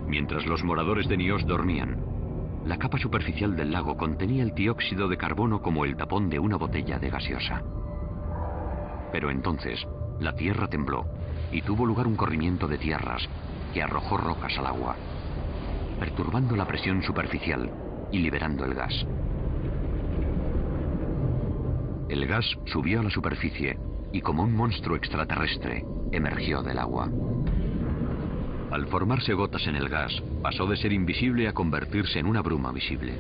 Mientras los moradores de Nyos dormían, la capa superficial del lago contenía el dióxido de carbono como el tapón de una botella de gaseosa. Pero entonces, la tierra tembló y tuvo lugar un corrimiento de tierras que arrojó rocas al agua, perturbando la presión superficial y liberando el gas. El gas subió a la superficie y como un monstruo extraterrestre emergió del agua. Al formarse gotas en el gas, pasó de ser invisible a convertirse en una bruma visible.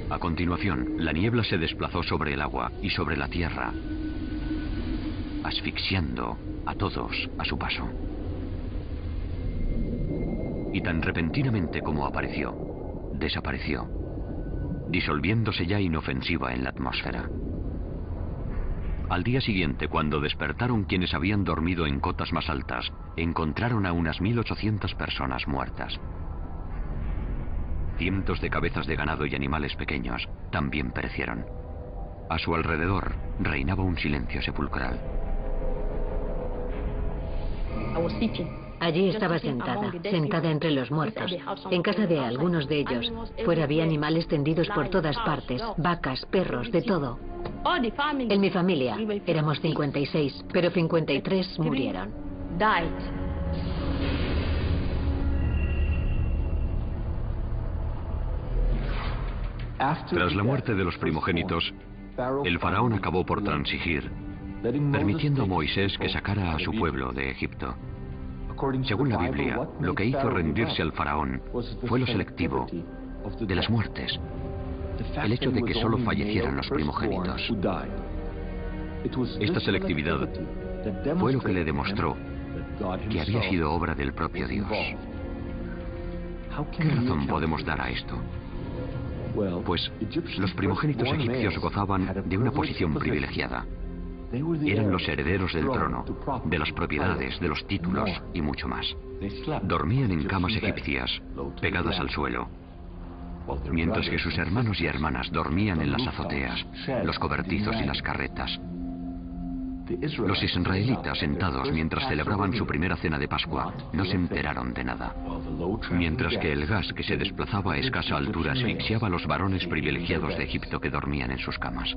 A continuación, la niebla se desplazó sobre el agua y sobre la tierra, asfixiando a todos a su paso. Y tan repentinamente como apareció, desapareció, disolviéndose ya inofensiva en la atmósfera. Al día siguiente, cuando despertaron quienes habían dormido en cotas más altas, encontraron a unas 1.800 personas muertas. Cientos de cabezas de ganado y animales pequeños también perecieron. A su alrededor reinaba un silencio sepulcral. Allí estaba sentada entre los muertos. En casa de algunos de ellos, fuera había animales tendidos por todas partes, vacas, perros, de todo. En mi familia éramos 56, pero 53 murieron. Tras la muerte de los primogénitos, el faraón acabó por transigir, permitiendo a Moisés que sacara a su pueblo de Egipto. Según la Biblia, lo que hizo rendirse al faraón fue lo selectivo de las muertes, el hecho de que solo fallecieran los primogénitos. Esta selectividad fue lo que le demostró que había sido obra del propio Dios. ¿Qué razón podemos dar a esto? Pues los primogénitos egipcios gozaban de una posición privilegiada. Eran los herederos del trono, de las propiedades, de los títulos y mucho más. Dormían en camas egipcias, pegadas al suelo, mientras que sus hermanos y hermanas dormían en las azoteas, los cobertizos y las carretas. Los israelitas, sentados mientras celebraban su primera cena de Pascua, no se enteraron de nada, mientras que el gas que se desplazaba a escasa altura asfixiaba a los varones privilegiados de Egipto que dormían en sus camas.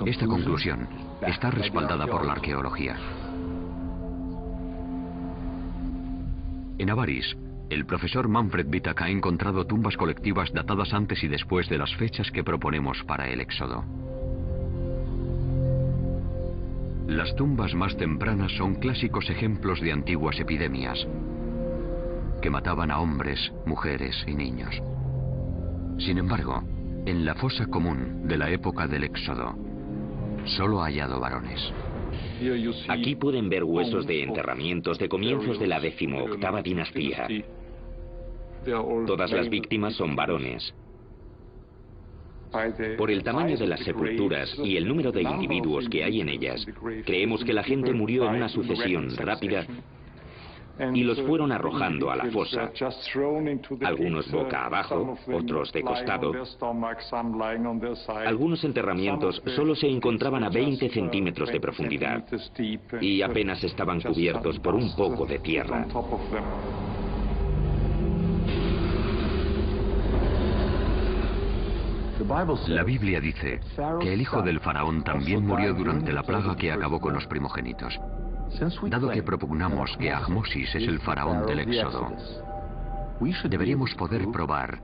Esta conclusión está respaldada por la arqueología. En Avaris, el profesor Manfred Wittak ha encontrado tumbas colectivas datadas antes y después de las fechas que proponemos para el Éxodo. Las tumbas más tempranas son clásicos ejemplos de antiguas epidemias que mataban a hombres, mujeres y niños. Sin embargo, en la fosa común de la época del Éxodo, solo ha hallado varones. Aquí pueden ver huesos de enterramientos de comienzos de la 18ª dinastía. Todas las víctimas son varones. Por el tamaño de las sepulturas y el número de individuos que hay en ellas, creemos que la gente murió en una sucesión rápida y los fueron arrojando a la fosa, algunos boca abajo, otros de costado. Algunos enterramientos solo se encontraban a 20 centímetros de profundidad y apenas estaban cubiertos por un poco de tierra. La Biblia dice que el hijo del faraón también murió durante la plaga que acabó con los primogénitos. Dado que propugnamos que Ahmosis es el faraón del Éxodo, deberíamos poder probar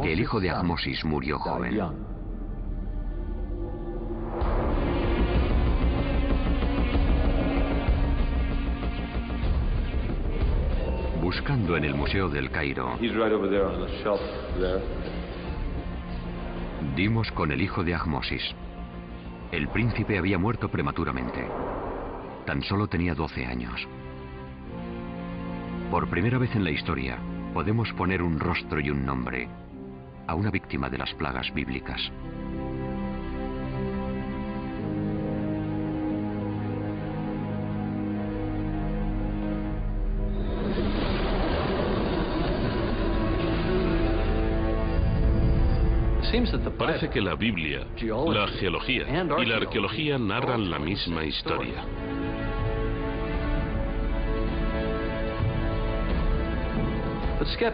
que el hijo de Ahmosis murió joven. Buscando en el Museo del Cairo, dimos con el hijo de Ahmosis. El príncipe había muerto prematuramente. Tan solo tenía 12 años. Por primera vez en la historia, podemos poner un rostro y un nombre a una víctima de las plagas bíblicas. Parece que la Biblia, la geología y la arqueología narran la misma historia.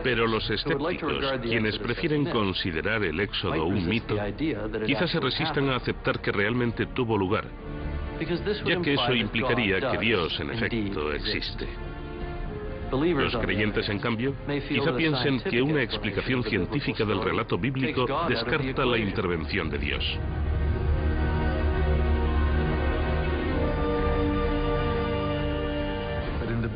Pero los escépticos, quienes prefieren considerar el éxodo un mito, quizás se resistan a aceptar que realmente tuvo lugar, ya que eso implicaría que Dios, en efecto, existe. Los creyentes, en cambio, quizá piensen que una explicación científica del relato bíblico descarta la intervención de Dios.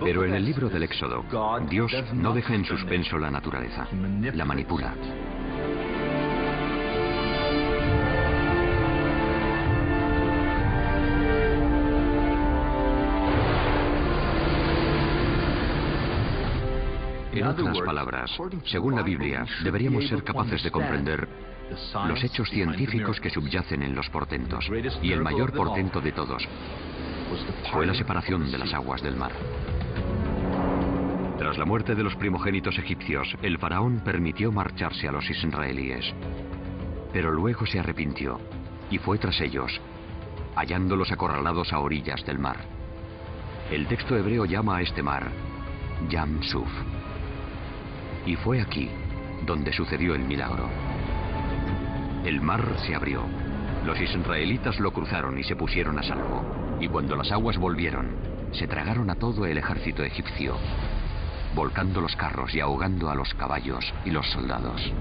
Pero en el libro del Éxodo, Dios no deja en suspenso la naturaleza, la manipula. En otras palabras, según la Biblia, deberíamos ser capaces de comprender los hechos científicos que subyacen en los portentos. Y el mayor portento de todos fue la separación de las aguas del mar. Tras la muerte de los primogénitos egipcios, el faraón permitió marcharse a los israelíes. Pero luego se arrepintió y fue tras ellos, hallándolos acorralados a orillas del mar. El texto hebreo llama a este mar Yam Suf. Y fue aquí donde sucedió el milagro. El mar se abrió. Los israelitas lo cruzaron y se pusieron a salvo. Y cuando las aguas volvieron, se tragaron a todo el ejército egipcio, volcando los carros y ahogando a los caballos y los soldados.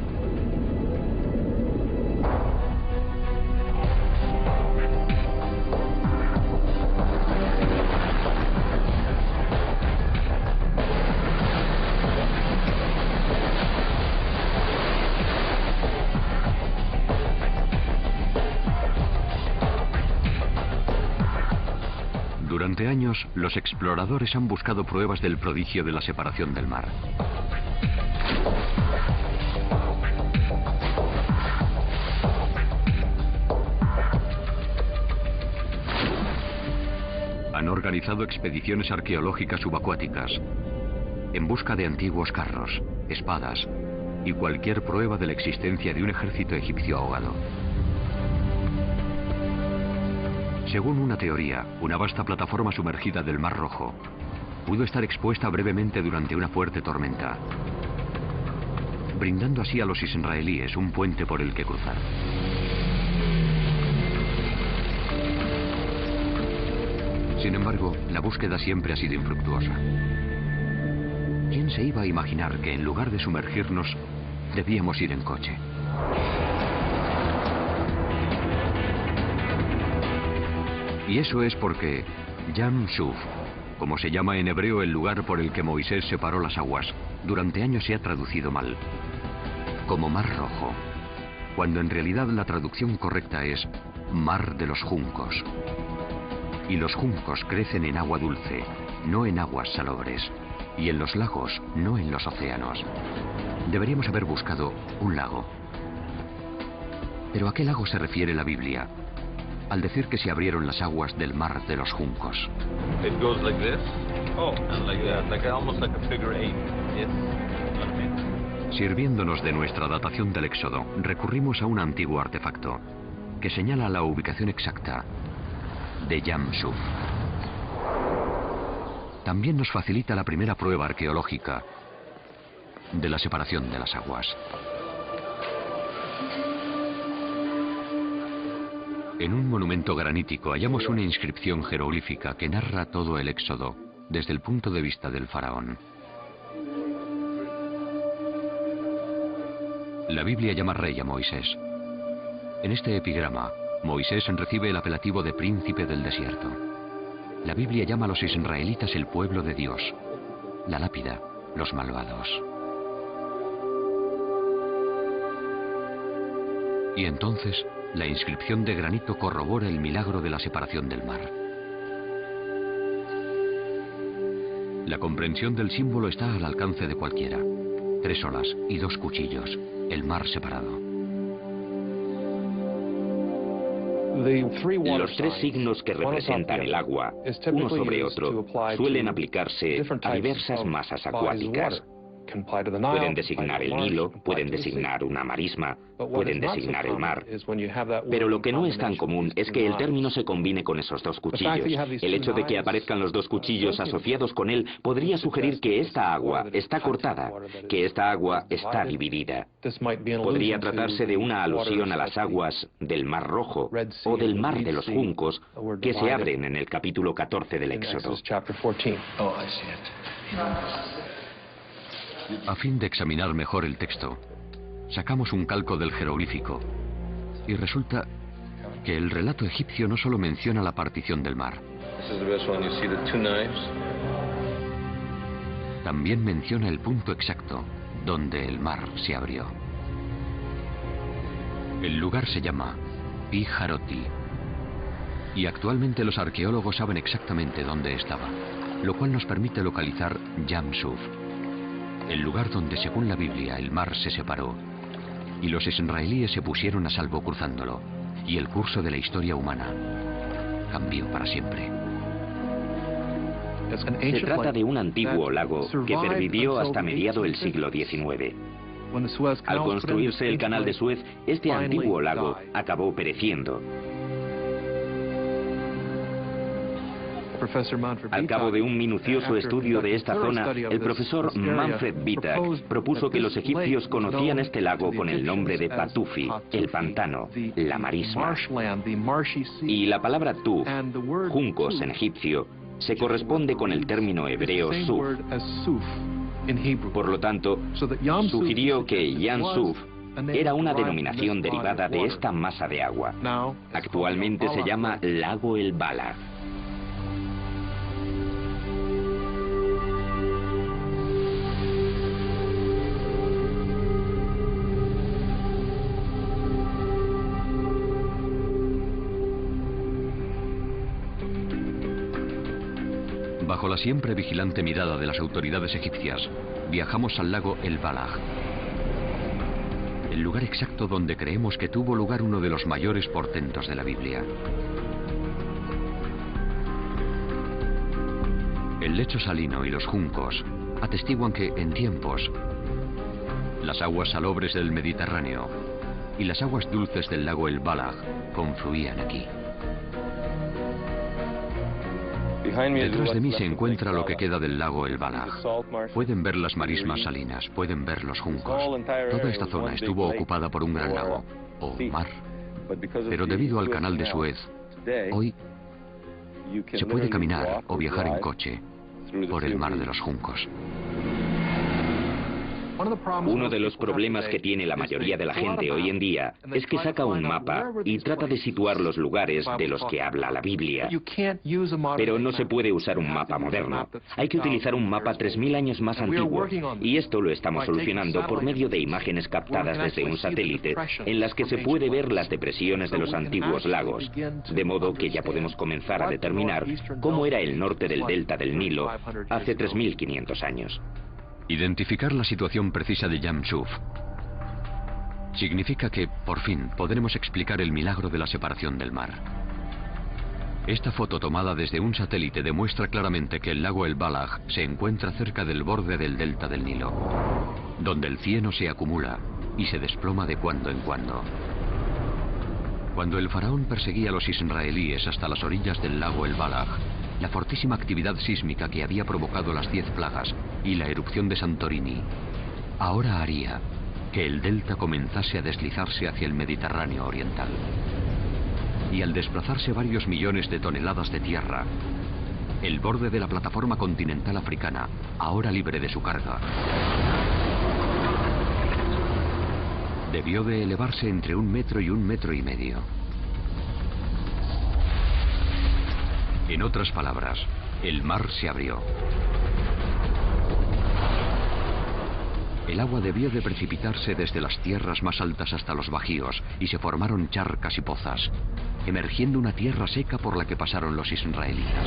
Durante años, los exploradores han buscado pruebas del prodigio de la separación del mar. Han organizado expediciones arqueológicas subacuáticas en busca de antiguos carros, espadas y cualquier prueba de la existencia de un ejército egipcio ahogado. Según una teoría, una vasta plataforma sumergida del Mar Rojo pudo estar expuesta brevemente durante una fuerte tormenta, brindando así a los israelíes un puente por el que cruzar. Sin embargo, la búsqueda siempre ha sido infructuosa. ¿Quién se iba a imaginar que en lugar de sumergirnos, debíamos ir en coche? Y eso es porque Yam Suf, como se llama en hebreo el lugar por el que Moisés separó las aguas, durante años se ha traducido mal, como Mar Rojo, cuando en realidad la traducción correcta es Mar de los Juncos. Y los juncos crecen en agua dulce, no en aguas salobres, y en los lagos, no en los océanos. Deberíamos haber buscado un lago. ¿Pero a qué lago se refiere la Biblia al decir que se abrieron las aguas del Mar de los Juncos? It goes like this. Oh, and like that, like almost like a figure eight. Yes. Sirviéndonos de nuestra datación del Éxodo, recurrimos a un antiguo artefacto que señala la ubicación exacta de Yam Suf. También nos facilita la primera prueba arqueológica de la separación de las aguas. En un monumento granítico hallamos una inscripción jeroglífica que narra todo el Éxodo desde el punto de vista del faraón. La Biblia llama rey a Moisés. En este epigrama, Moisés recibe el apelativo de príncipe del desierto. La Biblia llama a los israelitas el pueblo de Dios. La lápida los malvados. Y entonces, la inscripción de granito corrobora el milagro de la separación del mar. La comprensión del símbolo está al alcance de cualquiera. 3 olas y 2 cuchillos, el mar separado. Los 3 signos que representan el agua, uno sobre otro, suelen aplicarse a diversas masas acuáticas. Pueden designar el Nilo, pueden designar una marisma, pueden designar el mar. Pero lo que no es tan común es que el término se combine con esos 2 cuchillos. El hecho de que aparezcan los 2 cuchillos asociados con él podría sugerir que esta agua está cortada, que esta agua está dividida. Podría tratarse de una alusión a las aguas del Mar Rojo o del Mar de los Juncos que se abren en el capítulo 14 del Éxodo. A fin de examinar mejor el texto, sacamos un calco del jeroglífico y resulta que el relato egipcio no solo menciona la partición del mar, también menciona el punto exacto donde el mar se abrió. El lugar se llama Pi Jaroti y actualmente los arqueólogos saben exactamente dónde estaba, lo cual nos permite localizar Yam Suf, el lugar donde, según la Biblia, el mar se separó y los israelíes se pusieron a salvo cruzándolo, y el curso de la historia humana cambió para siempre. Se trata de un antiguo lago que pervivió hasta mediado del siglo XIX. Al construirse el canal de Suez, este antiguo lago acabó pereciendo. Al cabo de un minucioso estudio de esta zona, el profesor Manfred Bittak propuso que los egipcios conocían este lago con el nombre de Patufi, el pantano, la marisma. Y la palabra tuf, juncos en egipcio, se corresponde con el término hebreo suf. Por lo tanto, sugirió que Yam Suf era una denominación derivada de esta masa de agua. Actualmente se llama Lago El Bala. Bajo la siempre vigilante mirada de las autoridades egipcias, viajamos al lago El Balaj, el lugar exacto donde creemos que tuvo lugar uno de los mayores portentos de la Biblia. El lecho salino y los juncos atestiguan que, en tiempos, las aguas salobres del Mediterráneo y las aguas dulces del lago El Balaj confluían aquí. Detrás de mí se encuentra lo que queda del lago El Balaj. Pueden ver las marismas salinas, pueden ver los juncos. Toda esta zona estuvo ocupada por un gran lago, o mar. Pero debido al canal de Suez, hoy se puede caminar o viajar en coche por el mar de los juncos. Uno de los problemas que tiene la mayoría de la gente hoy en día es que saca un mapa y trata de situar los lugares de los que habla la Biblia. Pero no se puede usar un mapa moderno. Hay que utilizar un mapa 3000 años más antiguo. Y esto lo estamos solucionando por medio de imágenes captadas desde un satélite en las que se puede ver las depresiones de los antiguos lagos. De modo que ya podemos comenzar a determinar cómo era el norte del delta del Nilo hace 3500 años. Identificar la situación precisa de Yam Suf significa que, por fin, podremos explicar el milagro de la separación del mar. Esta foto tomada desde un satélite demuestra claramente que el lago El Balaj se encuentra cerca del borde del delta del Nilo, donde el cieno se acumula y se desploma de cuando en cuando. Cuando el faraón perseguía a los israelíes hasta las orillas del lago El Balaj, la fortísima actividad sísmica que había provocado las 10 plagas y la erupción de Santorini ahora haría que el delta comenzase a deslizarse hacia el Mediterráneo oriental. Y al desplazarse varios millones de toneladas de tierra, el borde de la plataforma continental africana, ahora libre de su carga, debió de elevarse entre 1 metro y 1,5 metros. En otras palabras, el mar se abrió. El agua debió de precipitarse desde las tierras más altas hasta los bajíos y se formaron charcas y pozas, emergiendo una tierra seca por la que pasaron los israelitas.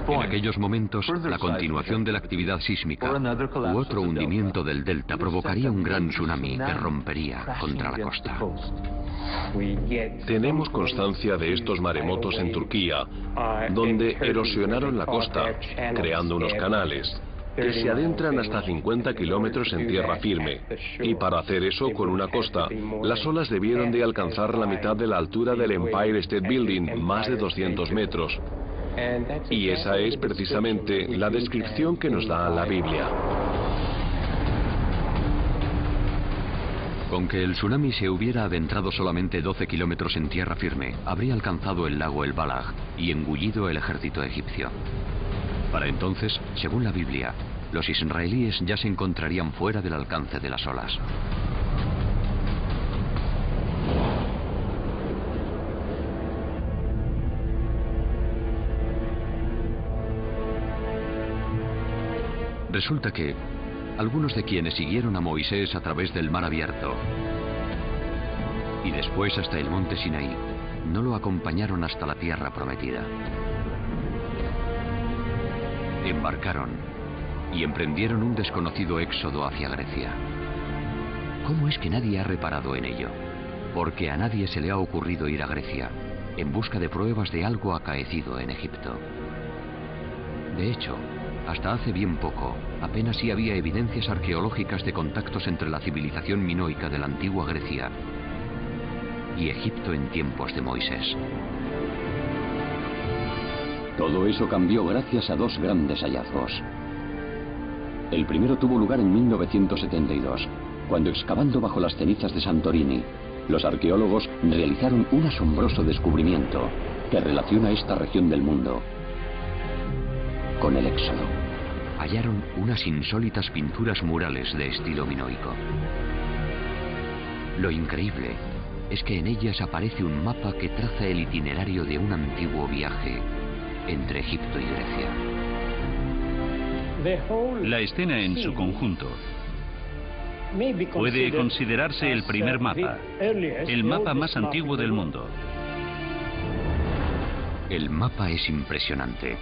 En aquellos momentos, la continuación de la actividad sísmica u otro hundimiento del delta provocaría un gran tsunami que rompería contra la costa. Tenemos constancia de estos maremotos en Turquía, donde erosionaron la costa, creando unos canales que se adentran hasta 50 kilómetros en tierra firme. Y para hacer eso con una costa, las olas debieron de alcanzar la mitad de la altura del Empire State Building, más de 200 metros. Y esa es precisamente la descripción que nos da la Biblia. Con que el tsunami se hubiera adentrado solamente 12 kilómetros en tierra firme, habría alcanzado el lago El Balag y engullido el ejército egipcio. Para entonces, según la Biblia, los israelíes ya se encontrarían fuera del alcance de las olas. Resulta que algunos de quienes siguieron a Moisés a través del mar abierto y después hasta el monte Sinaí, no lo acompañaron hasta la tierra prometida. Embarcaron y emprendieron un desconocido éxodo hacia Grecia. ¿Cómo es que nadie ha reparado en ello? Porque a nadie se le ha ocurrido ir a Grecia en busca de pruebas de algo acaecido en Egipto. De hecho, hasta hace bien poco, apenas sí había evidencias arqueológicas de contactos entre la civilización minoica de la antigua Grecia y Egipto en tiempos de Moisés. Todo eso cambió gracias a dos grandes hallazgos. El primero tuvo lugar en 1972, cuando excavando bajo las cenizas de Santorini, los arqueólogos realizaron un asombroso descubrimiento que relaciona esta región del mundo con el Éxodo. Hallaron unas insólitas pinturas murales de estilo minoico. Lo increíble es que en ellas aparece un mapa que traza el itinerario de un antiguo viaje entre Egipto y Grecia. La escena en su conjunto puede considerarse el primer mapa, el mapa más antiguo del mundo. El mapa es impresionante.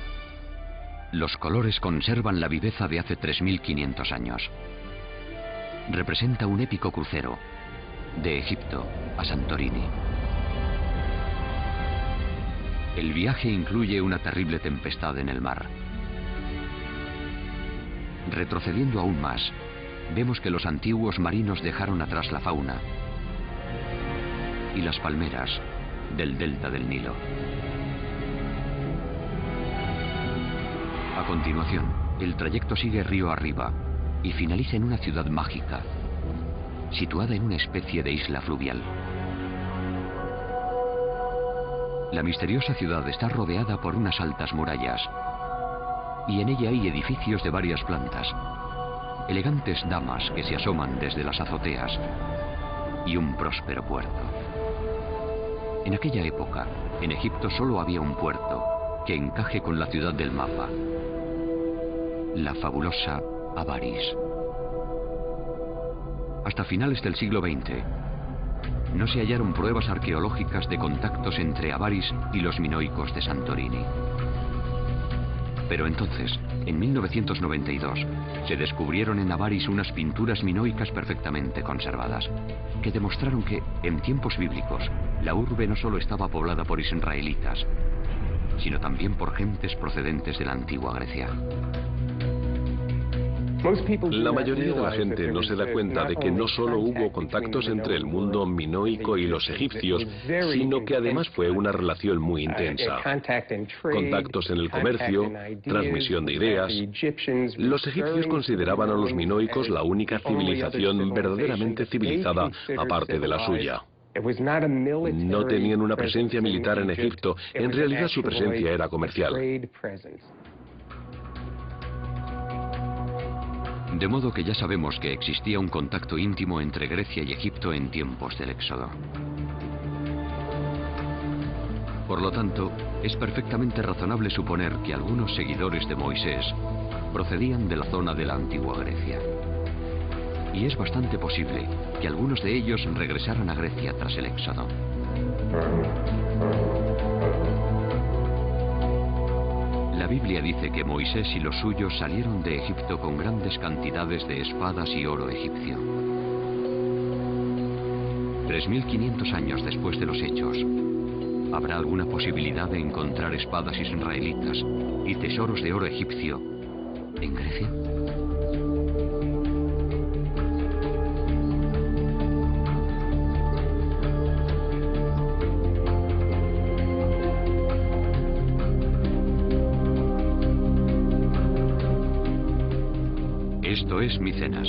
Los colores conservan la viveza de hace 3.500 años. Representa un épico crucero de Egipto a Santorini. El viaje incluye una terrible tempestad en el mar. Retrocediendo aún más, vemos que los antiguos marinos dejaron atrás la fauna y las palmeras del delta del Nilo. A continuación, el trayecto sigue río arriba y finaliza en una ciudad mágica, situada en una especie de isla fluvial. La misteriosa ciudad está rodeada por unas altas murallas y en ella hay edificios de varias plantas, elegantes damas que se asoman desde las azoteas y un próspero puerto. En aquella época, en Egipto solo había un puerto que encaje con la ciudad del mapa: la fabulosa Avaris. Hasta finales del siglo XX, no se hallaron pruebas arqueológicas de contactos entre Avaris y los minoicos de Santorini. Pero entonces, en 1992, se descubrieron en Avaris unas pinturas minoicas perfectamente conservadas, que demostraron que, en tiempos bíblicos, la urbe no solo estaba poblada por israelitas, sino también por gentes procedentes de la antigua Grecia. La mayoría de la gente no se da cuenta de que no solo hubo contactos entre el mundo minoico y los egipcios, sino que además fue una relación muy intensa. Contactos en el comercio, transmisión de ideas. Los egipcios consideraban a los minoicos la única civilización verdaderamente civilizada, aparte de la suya. No tenían una presencia militar en Egipto, en realidad su presencia era comercial. De modo que ya sabemos que existía un contacto íntimo entre Grecia y Egipto en tiempos del Éxodo. Por lo tanto, es perfectamente razonable suponer que algunos seguidores de Moisés procedían de la zona de la antigua Grecia. Y es bastante posible que algunos de ellos regresaran a Grecia tras el éxodo. La Biblia dice que Moisés y los suyos salieron de Egipto con grandes cantidades de espadas y oro egipcio. 3.500 años después de los hechos, ¿habrá alguna posibilidad de encontrar espadas israelitas y tesoros de oro egipcio en Grecia? Esto es Micenas,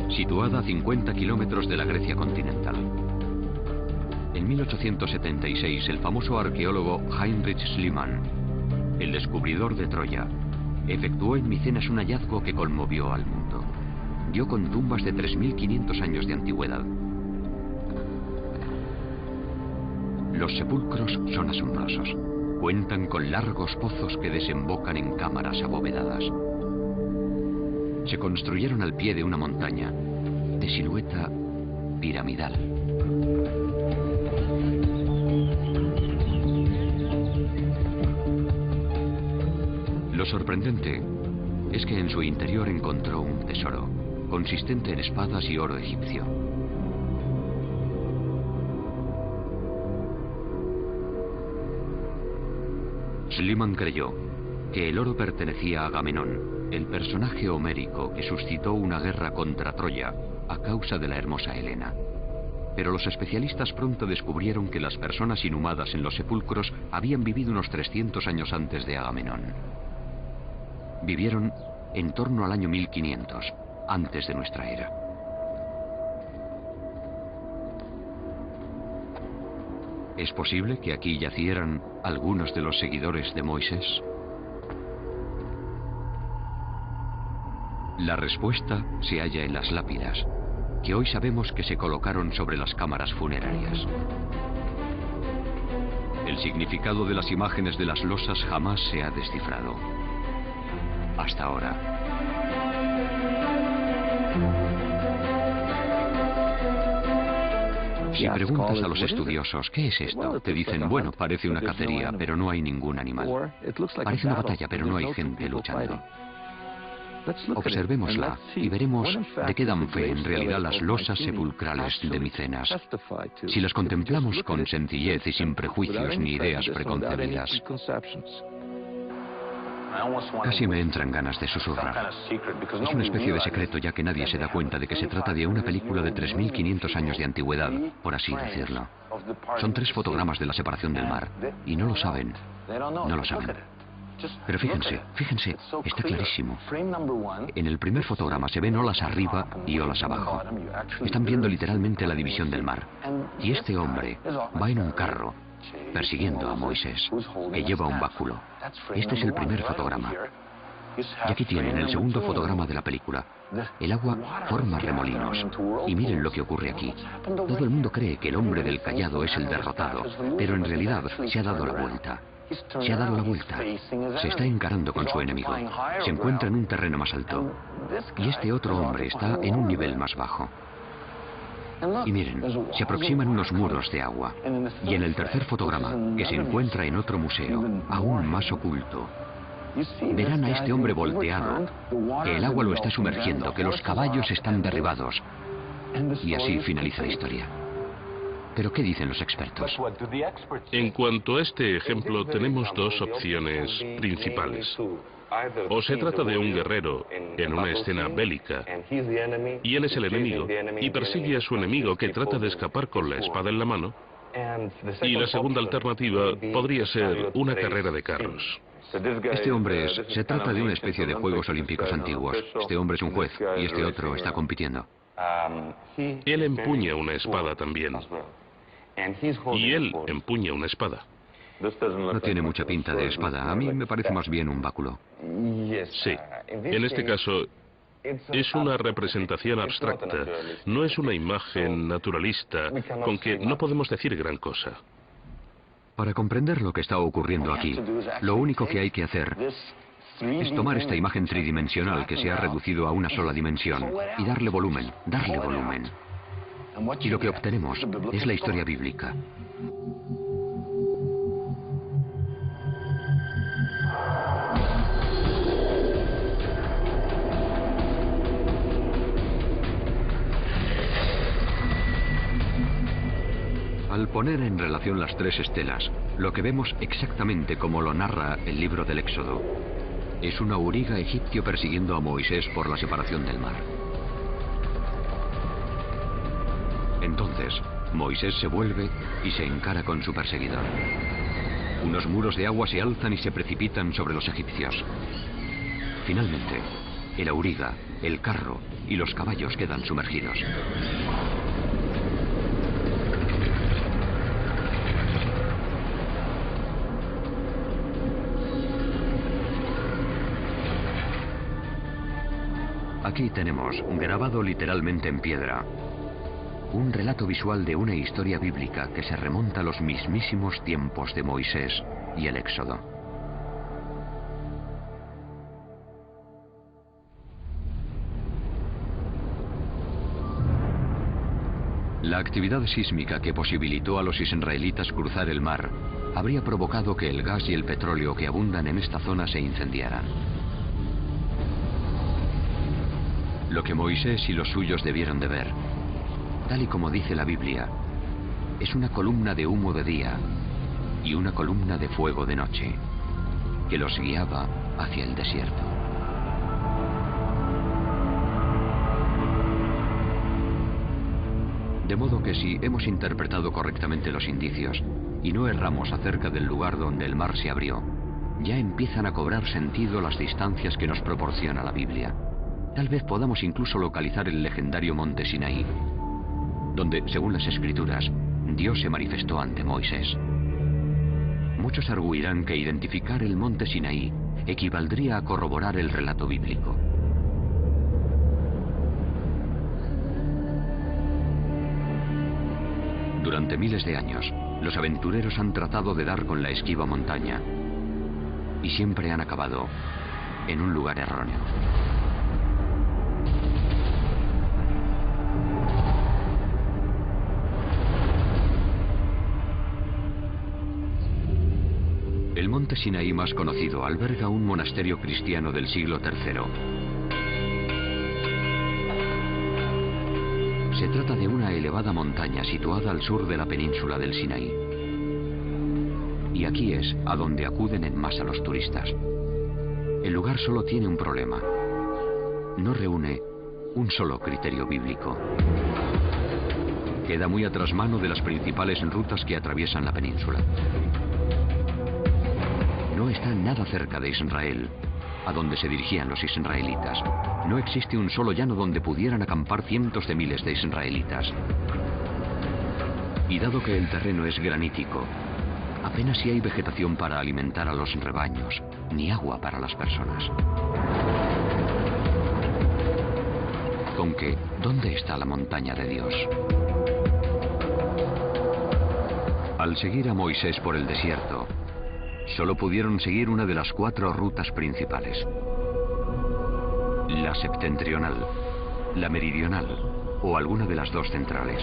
situada a 50 kilómetros de la Grecia continental. En 1876, el famoso arqueólogo Heinrich Schliemann, el descubridor de Troya, efectuó en Micenas un hallazgo que conmovió al mundo. Dio con tumbas de 3.500 años de antigüedad. Los sepulcros son asombrosos. Cuentan con largos pozos que desembocan en cámaras abovedadas. Se construyeron al pie de una montaña, de silueta piramidal. Lo sorprendente es que en su interior encontró un tesoro, consistente en espadas y oro egipcio. Schliemann creyó que el oro pertenecía a Agamenón, el personaje homérico que suscitó una guerra contra Troya a causa de la hermosa Helena. Pero los especialistas pronto descubrieron que las personas inhumadas en los sepulcros habían vivido unos 300 años antes de Agamenón. Vivieron en torno al año 1500, antes de nuestra era. ¿Es posible que aquí yacieran algunos de los seguidores de Moisés? La respuesta se halla en las lápidas, que hoy sabemos que se colocaron sobre las cámaras funerarias. El significado de las imágenes de las losas jamás se ha descifrado. Hasta ahora. Si preguntas a los estudiosos, ¿qué es esto?, te dicen, bueno, parece una cacería, pero no hay ningún animal. Parece una batalla, pero no hay gente luchando. Observémosla y veremos de qué dan fe en realidad las losas sepulcrales de Micenas, si las contemplamos con sencillez y sin prejuicios ni ideas preconcebidas. Casi me entran ganas de susurrar. Es una especie de secreto, ya que nadie se da cuenta de que se trata de una película de 3.500 años de antigüedad, por así decirlo. Son 3 fotogramas de la separación del mar, y no lo saben. No lo saben. Pero fíjense, está clarísimo. En el primer fotograma se ven olas arriba y olas abajo. Están viendo literalmente la división del mar. Y este hombre va en un carro, persiguiendo a Moisés, que lleva un báculo. Este es el primer fotograma. Y aquí tienen el segundo fotograma de la película. El agua forma remolinos. Y miren lo que ocurre aquí. Todo el mundo cree que el hombre del cayado es el derrotado, pero en realidad se ha dado la vuelta. Se ha dado la vuelta. Se está encarando con su enemigo. Se encuentra en un terreno más alto. Y este otro hombre está en un nivel más bajo. Y miren, se aproximan unos muros de agua. Y en el tercer fotograma, que se encuentra en otro museo, aún más oculto, verán a este hombre volteado, que el agua lo está sumergiendo, que los caballos están derribados. Y así finaliza la historia. ¿Pero qué dicen los expertos? En cuanto a este ejemplo, tenemos 2 opciones principales. O se trata de un guerrero en una escena bélica, y él es el enemigo, y persigue a su enemigo que trata de escapar con la espada en la mano. Y la segunda alternativa podría ser una carrera de carros. Este hombre se trata de una especie de Juegos Olímpicos antiguos. Este hombre es un juez, y este otro está compitiendo. Él empuña una espada también. Y él empuña una espada. No tiene mucha pinta de espada. A mí me parece más bien un báculo. Sí. En este caso, es una representación abstracta. No es una imagen naturalista con que no podemos decir gran cosa. Para comprender lo que está ocurriendo aquí, lo único que hay que hacer es tomar esta imagen tridimensional que se ha reducido a una sola dimensión y darle volumen, darle volumen. Y lo que obtenemos es la historia bíblica. Al poner en relación las tres estelas, lo que vemos exactamente como lo narra el libro del Éxodo, es un auriga egipcio persiguiendo a Moisés por la separación del mar. Entonces, Moisés se vuelve y se encara con su perseguidor. Unos muros de agua se alzan y se precipitan sobre los egipcios. Finalmente, el auriga, el carro y los caballos quedan sumergidos. Aquí tenemos, grabado literalmente en piedra, un relato visual de una historia bíblica que se remonta a los mismísimos tiempos de Moisés y el Éxodo. La actividad sísmica que posibilitó a los israelitas cruzar el mar habría provocado que el gas y el petróleo que abundan en esta zona se incendiaran. Lo que Moisés y los suyos debieron de ver, tal y como dice la Biblia, es una columna de humo de día y una columna de fuego de noche, que los guiaba hacia el desierto. De modo que si hemos interpretado correctamente los indicios y no erramos acerca del lugar donde el mar se abrió, ya empiezan a cobrar sentido las distancias que nos proporciona la Biblia. Tal vez podamos incluso localizar el legendario monte Sinaí, donde, según las escrituras, Dios se manifestó ante Moisés. Muchos arguirán que identificar el monte Sinaí equivaldría a corroborar el relato bíblico. Durante miles de años, los aventureros han tratado de dar con la esquiva montaña y siempre han acabado en un lugar erróneo. El monte Sinaí más conocido alberga un monasterio cristiano del siglo III. Se trata de una elevada montaña situada al sur de la península del Sinaí. Y aquí es a donde acuden en masa los turistas. El lugar solo tiene un problema. No reúne un solo criterio bíblico. Queda muy a trasmano de las principales rutas que atraviesan la península. No está nada cerca de Israel, a donde se dirigían los israelitas. No existe un solo llano donde pudieran acampar cientos de miles de israelitas. Y dado que el terreno es granítico, apenas si hay vegetación para alimentar a los rebaños, ni agua para las personas. Con que, ¿dónde está la montaña de Dios? Al seguir a Moisés por el desierto, solo pudieron seguir una de las 4 rutas principales. La septentrional, la meridional o alguna de las 2 centrales.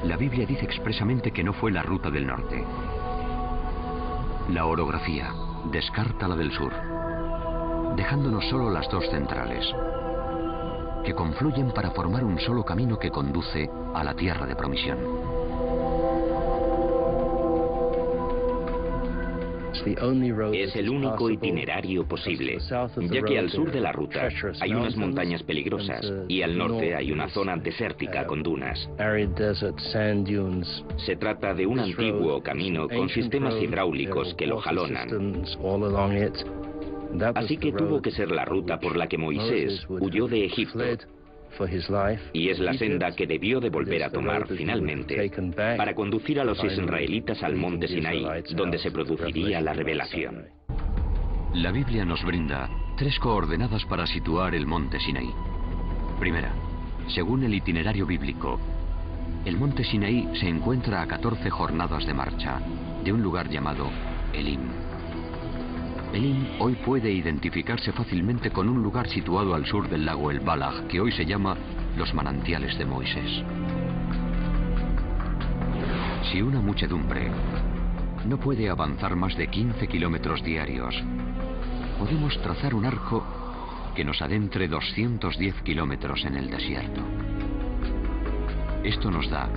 La Biblia dice expresamente que no fue la ruta del norte. La orografía descarta la del sur, dejándonos solo las 2 centrales, que confluyen para formar un solo camino que conduce a la tierra de promisión. Es el único itinerario posible, ya que al sur de la ruta hay unas montañas peligrosas y al norte hay una zona desértica con dunas. Se trata de un antiguo camino con sistemas hidráulicos que lo jalonan. Así que tuvo que ser la ruta por la que Moisés huyó de Egipto. Y es la senda que debió de volver a tomar finalmente para conducir a los israelitas al monte Sinaí, donde se produciría la revelación. La Biblia nos brinda 3 coordenadas para situar el monte Sinaí. Primera, según el itinerario bíblico, El monte Sinaí se encuentra a 14 jornadas de marcha de un lugar llamado Elim. Elim hoy puede identificarse fácilmente con un lugar situado al sur del lago El Balaj, que hoy se llama los manantiales de Moisés. Si una muchedumbre no puede avanzar más de 15 kilómetros diarios, podemos trazar un arco que nos adentre 210 kilómetros en el desierto. Esto nos da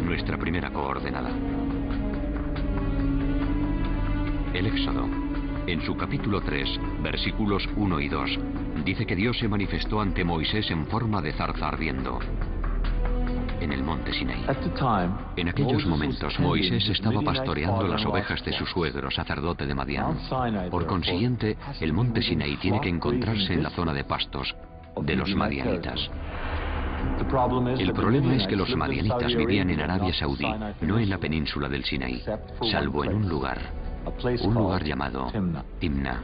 nuestra primera coordenada. El Éxodo, en su capítulo 3, versículos 1 y 2, dice que Dios se manifestó ante Moisés en forma de zarza ardiendo en el monte Sinaí. En aquellos momentos, Moisés estaba pastoreando las ovejas de su suegro, sacerdote de Madián. Por consiguiente, el monte Sinaí tiene que encontrarse en la zona de pastos de los madianitas. El problema es que los madianitas vivían en Arabia Saudí, no en la península del Sinaí, salvo en un lugar llamado Timna.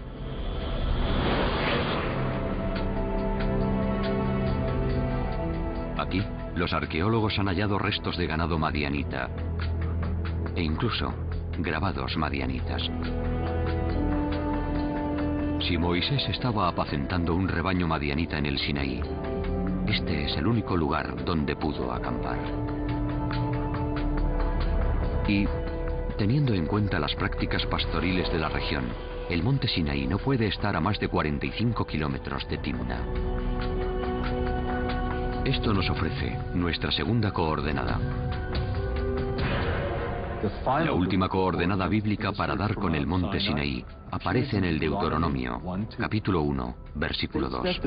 Aquí, los arqueólogos han hallado restos de ganado madianita e incluso grabados madianitas. Si Moisés estaba apacentando un rebaño madianita en el Sinaí, este es el único lugar donde pudo acampar. Y, teniendo en cuenta las prácticas pastoriles de la región, el monte Sinaí no puede estar a más de 45 kilómetros de Timna. Esto nos ofrece nuestra segunda coordenada. La última coordenada bíblica para dar con el monte Sinaí aparece en el Deuteronomio, capítulo 1, versículo 2.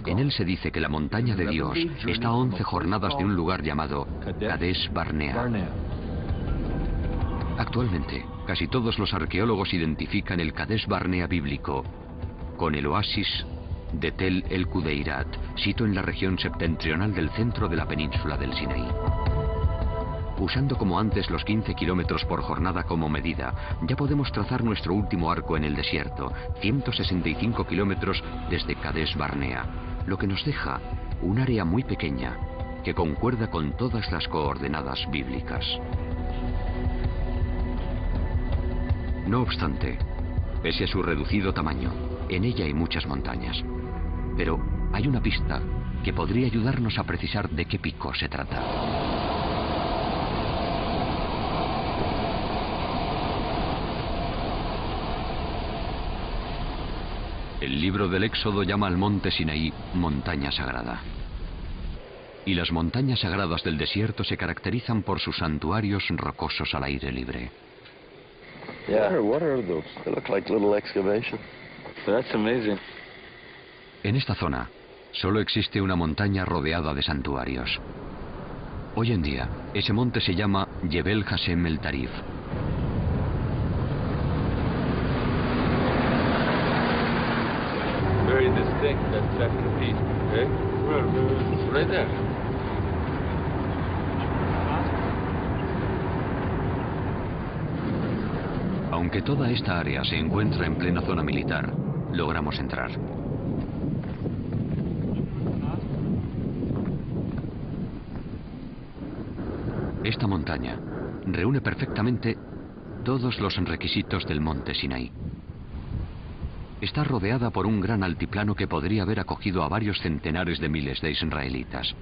En él se dice que la montaña de Dios está a 11 jornadas de un lugar llamado Kadesh Barnea. Actualmente, casi todos los arqueólogos identifican el Kadesh Barnea bíblico con el oasis de Tel el Kudeirat, sito en la región septentrional del centro de la península del Sinaí. Usando como antes los 15 kilómetros por jornada como medida, ya podemos trazar nuestro último arco en el desierto, 165 kilómetros desde Kadesh Barnea, lo que nos deja un área muy pequeña que concuerda con todas las coordenadas bíblicas. No obstante, pese a su reducido tamaño, en ella hay muchas montañas. Pero hay una pista que podría ayudarnos a precisar de qué pico se trata. El libro del Éxodo llama al monte Sinaí montaña sagrada. Y las montañas sagradas del desierto se caracterizan por sus santuarios rocosos al aire libre. What are those? They look like little excavations. That's amazing. En esta zona, solo existe una montaña rodeada de santuarios. Hoy en día, ese monte se llama Jebel Hashem el Tarif. Very distinct, that could be, okay? Right there. Aunque toda esta área se encuentra en plena zona militar, logramos entrar. Esta montaña reúne perfectamente todos los requisitos del monte Sinaí. Está rodeada por un gran altiplano que podría haber acogido a varios centenares de miles de israelitas.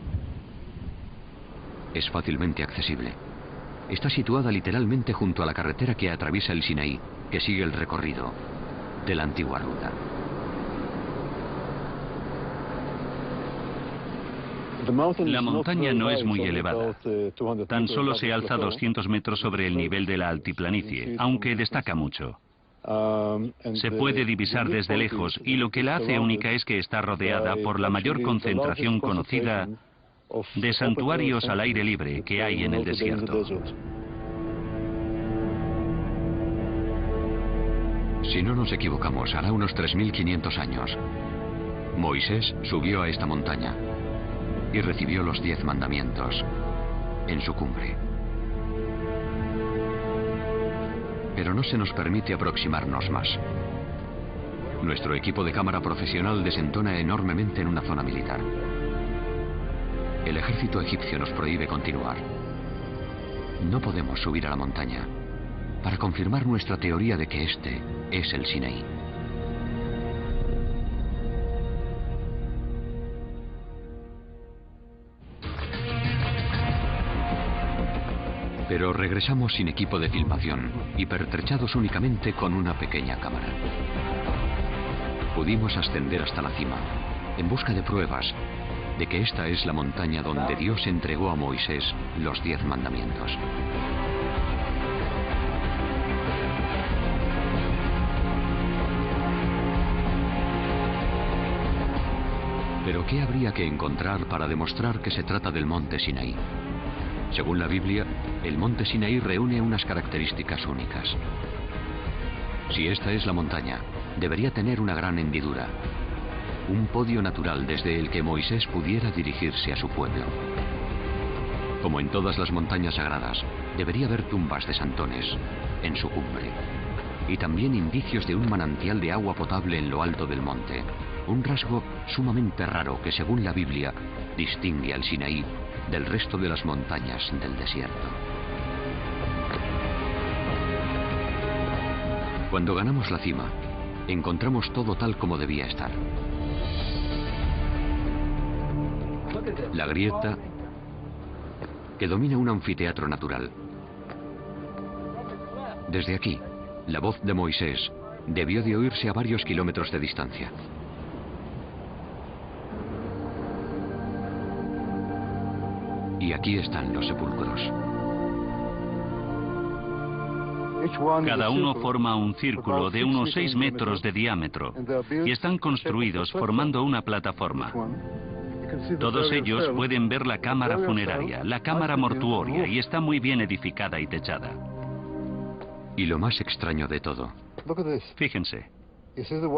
Es fácilmente accesible. Está situada literalmente junto a la carretera que atraviesa el Sinaí, que sigue el recorrido de la antigua ruta. La montaña no es muy elevada. Tan solo se alza 200 metros sobre el nivel de la altiplanicie, aunque destaca mucho. Se puede divisar desde lejos y lo que la hace única es que está rodeada por la mayor concentración conocida de santuarios al aire libre que hay en el desierto. Si no nos equivocamos, hará unos 3.500 años, Moisés subió a esta montaña y recibió los 10 mandamientos en su cumbre. Pero no se nos permite aproximarnos más. Nuestro equipo de cámara profesional desentona enormemente en una zona militar. El ejército egipcio nos prohíbe continuar. No podemos subir a la montaña para confirmar nuestra teoría de que este es el Sinaí. Pero regresamos sin equipo de filmación y pertrechados únicamente con una pequeña cámara. Pudimos ascender hasta la cima, en busca de pruebas de que esta es la montaña donde Dios entregó a Moisés los 10 mandamientos. Pero ¿qué habría que encontrar para demostrar que se trata del monte Sinaí? Según la Biblia, el monte Sinaí reúne unas características únicas. Si esta es la montaña, debería tener una gran hendidura, un podio natural desde el que Moisés pudiera dirigirse a su pueblo. Como en todas las montañas sagradas, debería haber tumbas de santones en su cumbre, y también indicios de un manantial de agua potable en lo alto del monte, un rasgo sumamente raro que, según la Biblia, distingue al Sinaí del resto de las montañas del desierto. Cuando ganamos la cima, encontramos todo tal como debía estar. La grieta que domina un anfiteatro natural. Desde aquí, la voz de Moisés debió de oírse a varios kilómetros de distancia. Y aquí están los sepulcros. Cada uno forma un círculo de unos 6 metros de diámetro y están construidos formando una plataforma. Todos ellos pueden ver la cámara funeraria, la cámara mortuoria, y está muy bien edificada y techada. Y lo más extraño de todo. Fíjense.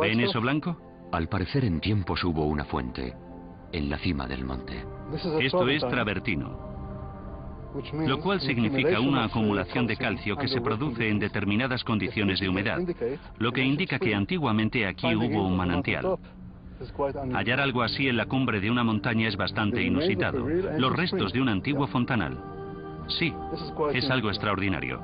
¿Ven eso blanco? Al parecer en tiempos hubo una fuente en la cima del monte. Esto es travertino, lo cual significa una acumulación de calcio que se produce en determinadas condiciones de humedad, lo que indica que antiguamente aquí hubo un manantial. Hallar algo así en la cumbre de una montaña es bastante inusitado. Los restos de un antiguo fontanal. Sí, es algo extraordinario.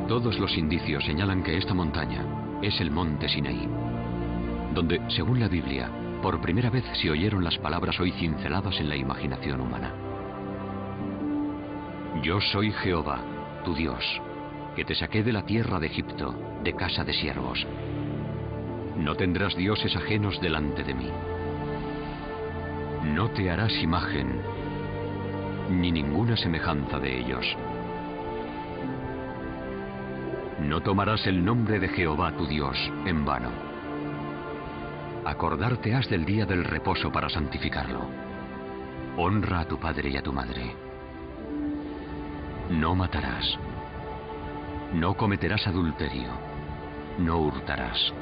Todos los indicios señalan que esta montaña es el monte Sinaí, donde, según la Biblia, por primera vez se oyeron las palabras hoy cinceladas en la imaginación humana. Yo soy Jehová, tu Dios, que te saqué de la tierra de Egipto, de casa de siervos. No tendrás dioses ajenos delante de mí. No te harás imagen, ni ninguna semejanza de ellos. No tomarás el nombre de Jehová tu Dios en vano. Acordarte has del día del reposo para santificarlo. Honra a tu padre y a tu madre. No matarás. No cometerás adulterio. No hurtarás.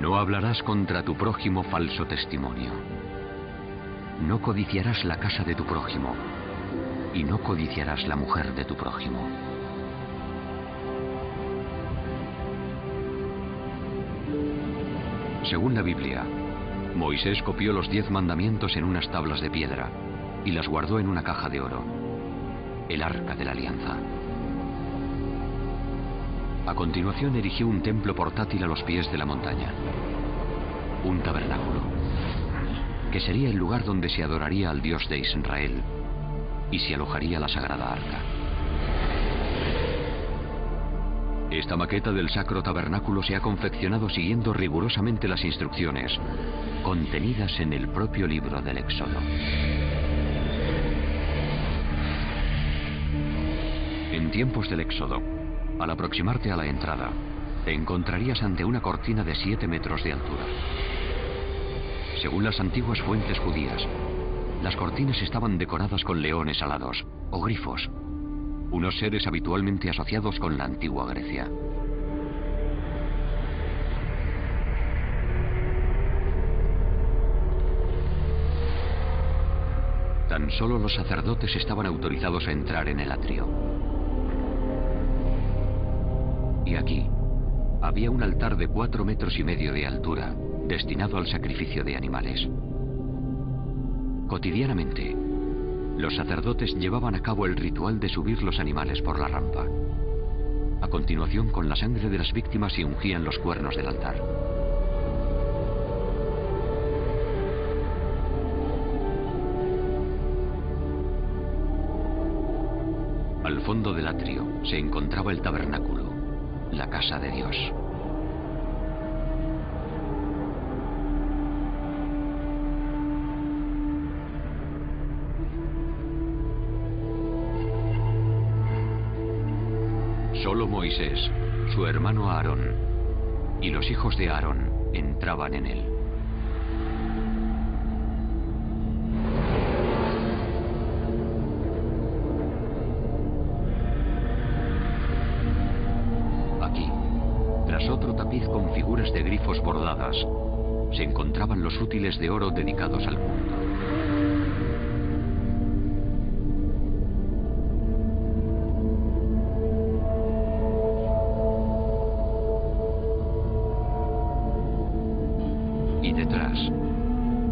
No hablarás contra tu prójimo falso testimonio. No codiciarás la casa de tu prójimo. Y no codiciarás la mujer de tu prójimo. Según la Biblia, Moisés copió los 10 mandamientos en unas tablas de piedra y las guardó en una caja de oro, el Arca de la Alianza. A continuación erigió un templo portátil a los pies de la montaña, un tabernáculo, que sería el lugar donde se adoraría al Dios de Israel y se alojaría la Sagrada Arca. Esta maqueta del sacro tabernáculo se ha confeccionado siguiendo rigurosamente las instrucciones contenidas en el propio libro del Éxodo. En tiempos del Éxodo, al aproximarte a la entrada, te encontrarías ante una cortina de 7 metros de altura. Según las antiguas fuentes judías, las cortinas estaban decoradas con leones alados o grifos, unos seres habitualmente asociados con la antigua Grecia. Tan solo los sacerdotes estaban autorizados a entrar en el atrio. Y aquí había un altar de 4,5 metros de altura destinado al sacrificio de animales. Cotidianamente, los sacerdotes llevaban a cabo el ritual de subir los animales por la rampa. A continuación, con la sangre de las víctimas se ungían los cuernos del altar. Al fondo del atrio se encontraba el tabernáculo, la casa de Dios. Solo Moisés, su hermano Aarón y los hijos de Aarón entraban en él. Aquí, tras otro tapiz con figuras de grifos bordadas, se encontraban los útiles de oro dedicados al culto.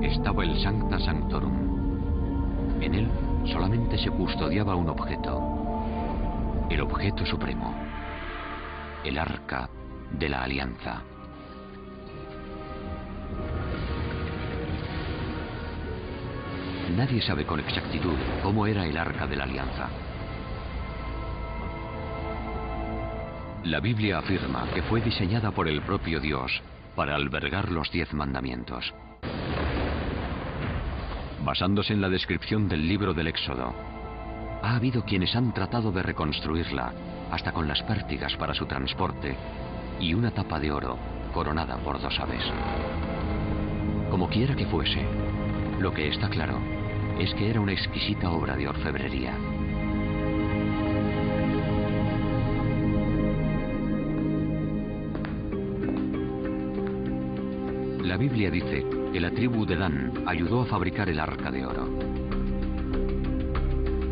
Estaba el Sancta Sanctorum. En él solamente se custodiaba un objeto, el objeto supremo, el Arca de la Alianza. Nadie sabe con exactitud cómo era el Arca de la Alianza. La Biblia afirma que fue diseñada por el propio Dios para albergar los 10 mandamientos. Basándose en la descripción del libro del Éxodo, ha habido quienes han tratado de reconstruirla, hasta con las pértigas para su transporte y una tapa de oro coronada por 2 aves. Como quiera que fuese, lo que está claro es que era una exquisita obra de orfebrería. La Biblia dice que la tribu de Dan ayudó a fabricar el arca de oro.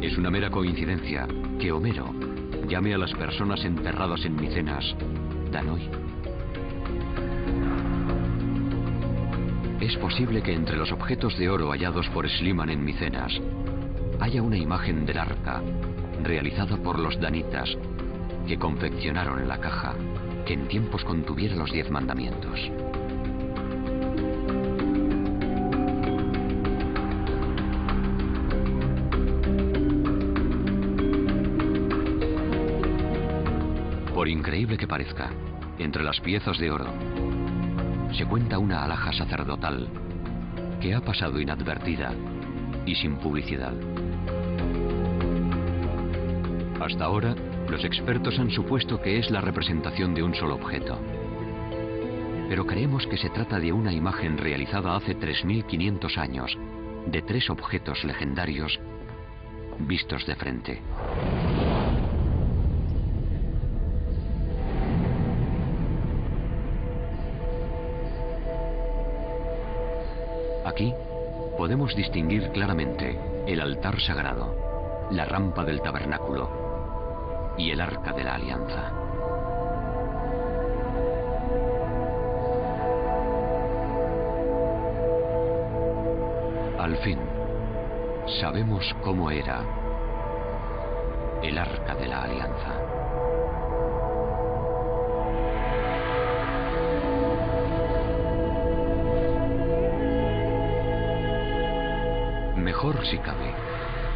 Es una mera coincidencia que Homero llame a las personas enterradas en Micenas Danoi. Es posible que entre los objetos de oro hallados por Schliemann en Micenas haya una imagen del arca realizada por los danitas que confeccionaron la caja que en tiempos contuviera los 10 mandamientos. Por increíble que parezca, entre las piezas de oro se cuenta una alhaja sacerdotal que ha pasado inadvertida y sin publicidad. Hasta ahora, los expertos han supuesto que es la representación de un solo objeto. Pero creemos que se trata de una imagen realizada hace 3500 años de 3 objetos legendarios vistos de frente. Aquí podemos distinguir claramente el altar sagrado, la rampa del tabernáculo y el arca de la alianza. Al fin, sabemos cómo era el arca de la alianza. Mejor si cabe,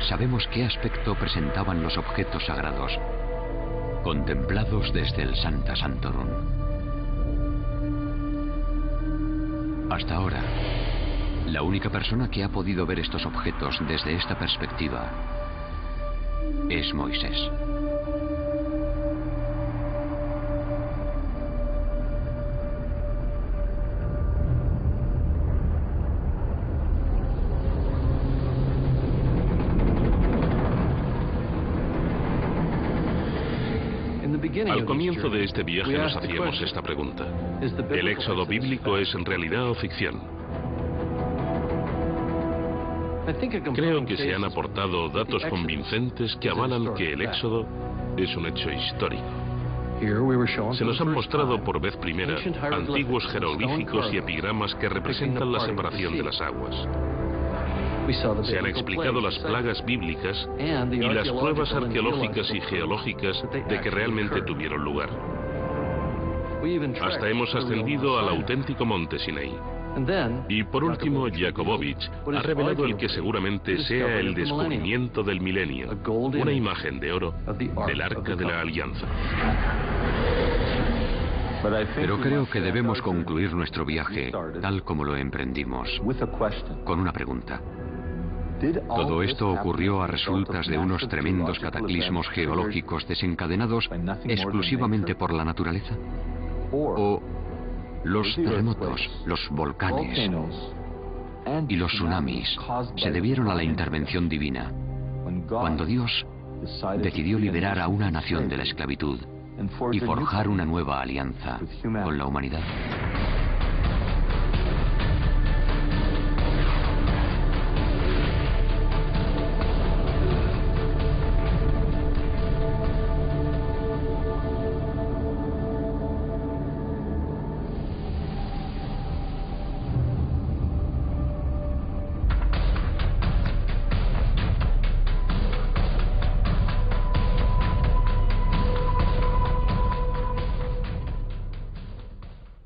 sabemos qué aspecto presentaban los objetos sagrados, contemplados desde el Sancta Sanctorum. Hasta ahora, la única persona que ha podido ver estos objetos desde esta perspectiva es Moisés. Al comienzo de este viaje nos hacíamos esta pregunta. ¿El éxodo bíblico es en realidad o ficción? Creo que se han aportado datos convincentes que avalan que el éxodo es un hecho histórico. Se nos han mostrado por vez primera antiguos jeroglíficos y epigramas que representan la separación de las aguas. Se han explicado las plagas bíblicas y las pruebas arqueológicas y geológicas de que realmente tuvieron lugar. Hasta hemos ascendido al auténtico monte Sinaí. Y por último, Jakobovich ha revelado el que seguramente sea el descubrimiento del milenio, una imagen de oro del Arca de la Alianza. Pero creo que debemos concluir nuestro viaje, tal como lo emprendimos, con una pregunta. ¿Todo esto ocurrió a resultas de unos tremendos cataclismos geológicos desencadenados exclusivamente por la naturaleza? ¿O los terremotos, los volcanes y los tsunamis se debieron a la intervención divina, cuando Dios decidió liberar a una nación de la esclavitud y forjar una nueva alianza con la humanidad?